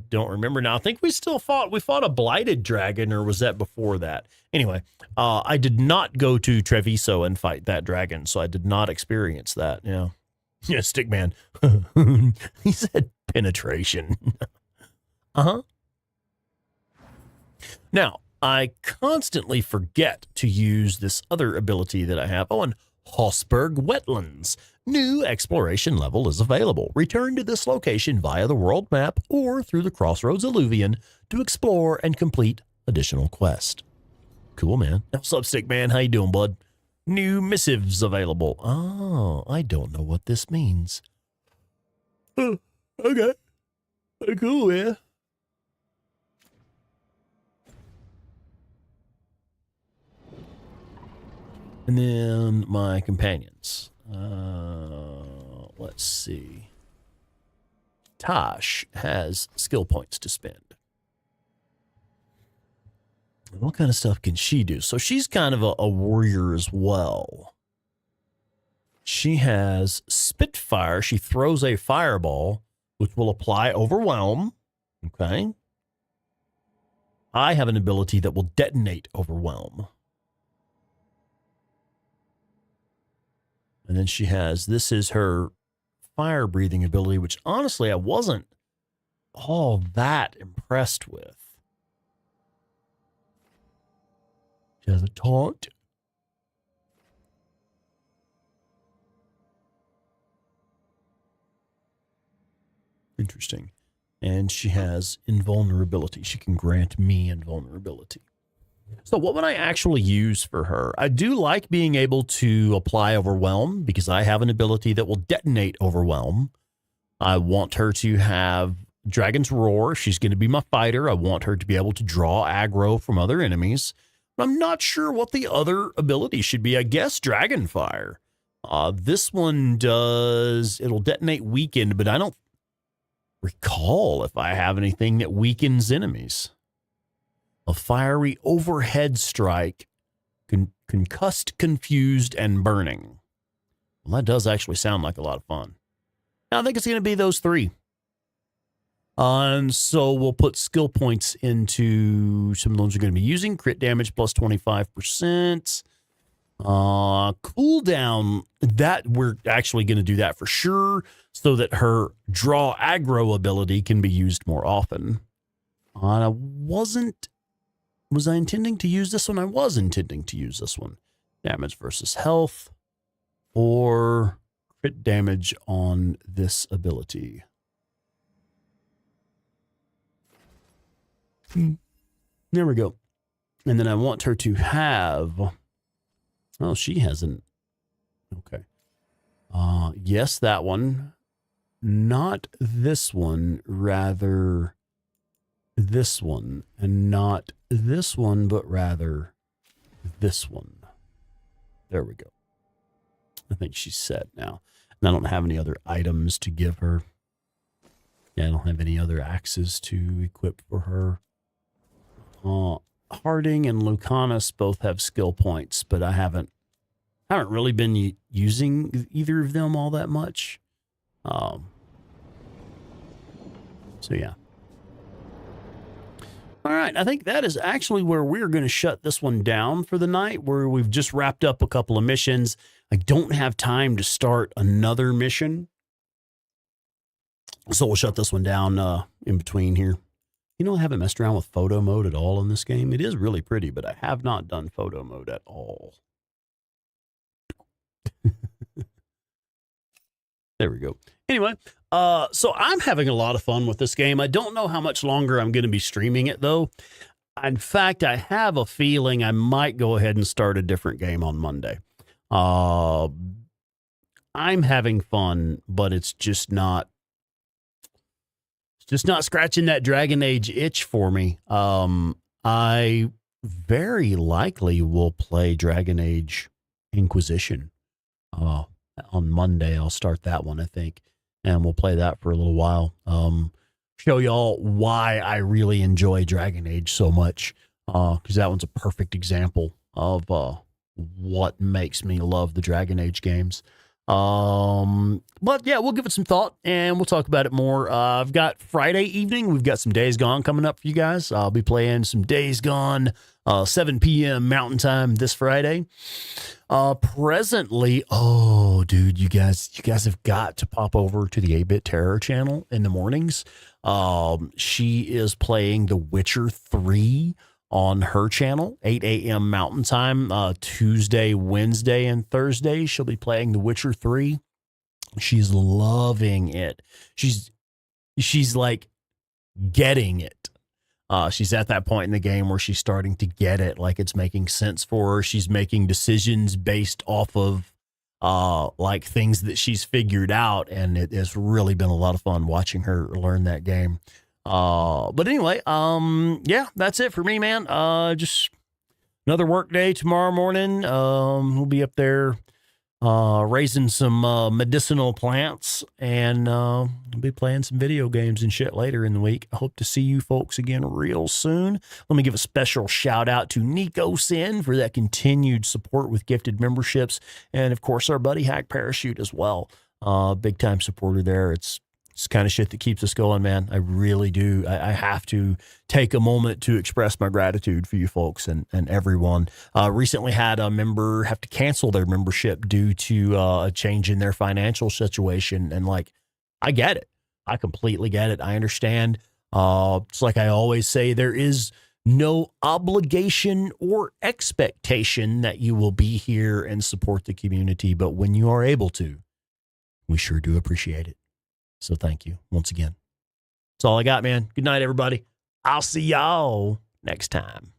don't remember now. I think we fought a blighted dragon, or was that before that? Anyway, I did not go to Treviso and fight that dragon, so I did not experience that. Yeah, Stickman. He said penetration. Now, I constantly forget to use this other ability that I have. And Hossberg Wetlands. New exploration level is available. Return to this location via the world map or through the Crossroads Alluvion to explore and complete additional quests. Cool, man. What's up, Stickman? How you doing, bud? New missives available. Oh, I don't know what this means. Okay. Cool, man. And then my companions. Let's see. Tosh has skill points to spend. What kind of stuff can she do? So she's kind of a warrior as well. She has Spitfire. She throws a fireball, which will apply Overwhelm. Okay. I have an ability that will detonate Overwhelm. And then she has, this is her fire breathing ability, which honestly I wasn't all that impressed with. She has a taunt. Interesting. And she has invulnerability. She can grant me invulnerability. So what would I actually use for her? I do like being able to apply Overwhelm because I have an ability that will detonate Overwhelm. I want her to have Dragon's Roar. She's going to be my fighter. I want her to be able to draw aggro from other enemies. But I'm not sure what the other ability should be. I guess Dragonfire. This one it'll detonate weakened, but I don't recall if I have anything that weakens enemies. A fiery overhead strike, concussed, confused, and burning. Well, that does actually sound like a lot of fun. I think it's going to be those three. And so we'll put skill points into some of those we're going to be using. Crit damage plus 25%. Cooldown, that we're actually going to do that for sure so that her draw aggro ability can be used more often. Was I intending to use this one? I was intending to use this one. Damage versus health or crit damage on this ability. There we go. And then I want her to have... Oh, she hasn't. Okay. Yes, that one. Not this one, rather this one. And not this one, but rather this one. There we go. I think she's set now. And I don't have any other items to give her. Yeah, I don't have any other axes to equip for her. Harding and Lucanus both have skill points, but I haven't really been using either of them all that much. So yeah. All right, I think that is actually where we're going to shut this one down for the night, where we've just wrapped up a couple of missions. I don't have time to start another mission, so we'll shut this one down in between here. You know, I haven't messed around with photo mode at all in this game. It is really pretty, but I have not done photo mode at all. There we go. Anyway, so I'm having a lot of fun with this game. I don't know how much longer I'm going to be streaming it, though. In fact, I have a feeling I might go ahead and start a different game on Monday. I'm having fun, but it's just not scratching that Dragon Age itch for me. I very likely will play Dragon Age Inquisition. On Monday, I'll start that one, I think, and we'll play that for a little while. Show y'all why I really enjoy Dragon Age so much, because that one's a perfect example of what makes me love the Dragon Age games. But yeah, we'll give it some thought and we'll talk about it more. I've got Friday evening. We've got some Days Gone coming up for you guys. I'll be playing some Days Gone, 7 p.m. Mountain Time this Friday. Presently, oh, dude, you guys have got to pop over to the 8-Bit Terror channel in the mornings. She is playing The Witcher 3 on her channel, 8 a.m. Mountain Time, Tuesday, Wednesday, and Thursday. She'll be playing The Witcher 3. She's loving it. She's like getting it. She's at that point in the game where she's starting to get it, like it's making sense for her. She's making decisions based off of like things that she's figured out, and it has really been a lot of fun watching her learn that game. But anyway, yeah, that's it for me, man. Just another work day tomorrow morning. We'll be up there raising some medicinal plants, and we'll be playing some video games and shit later in the week. I hope to see you folks again real soon. Let me give a special shout out to Nico Sin for that continued support with gifted memberships, and of course our buddy Hack Parachute as well. Big time supporter there. It's kind of shit that keeps us going, man. I really do. I have to take a moment to express my gratitude for you folks and everyone. Recently had a member have to cancel their membership due to a change in their financial situation. And like, I get it. I completely get it. I understand. It's like I always say, there is no obligation or expectation that you will be here and support the community. But when you are able to, we sure do appreciate it. So thank you once again. That's all I got, man. Good night, everybody. I'll see y'all next time.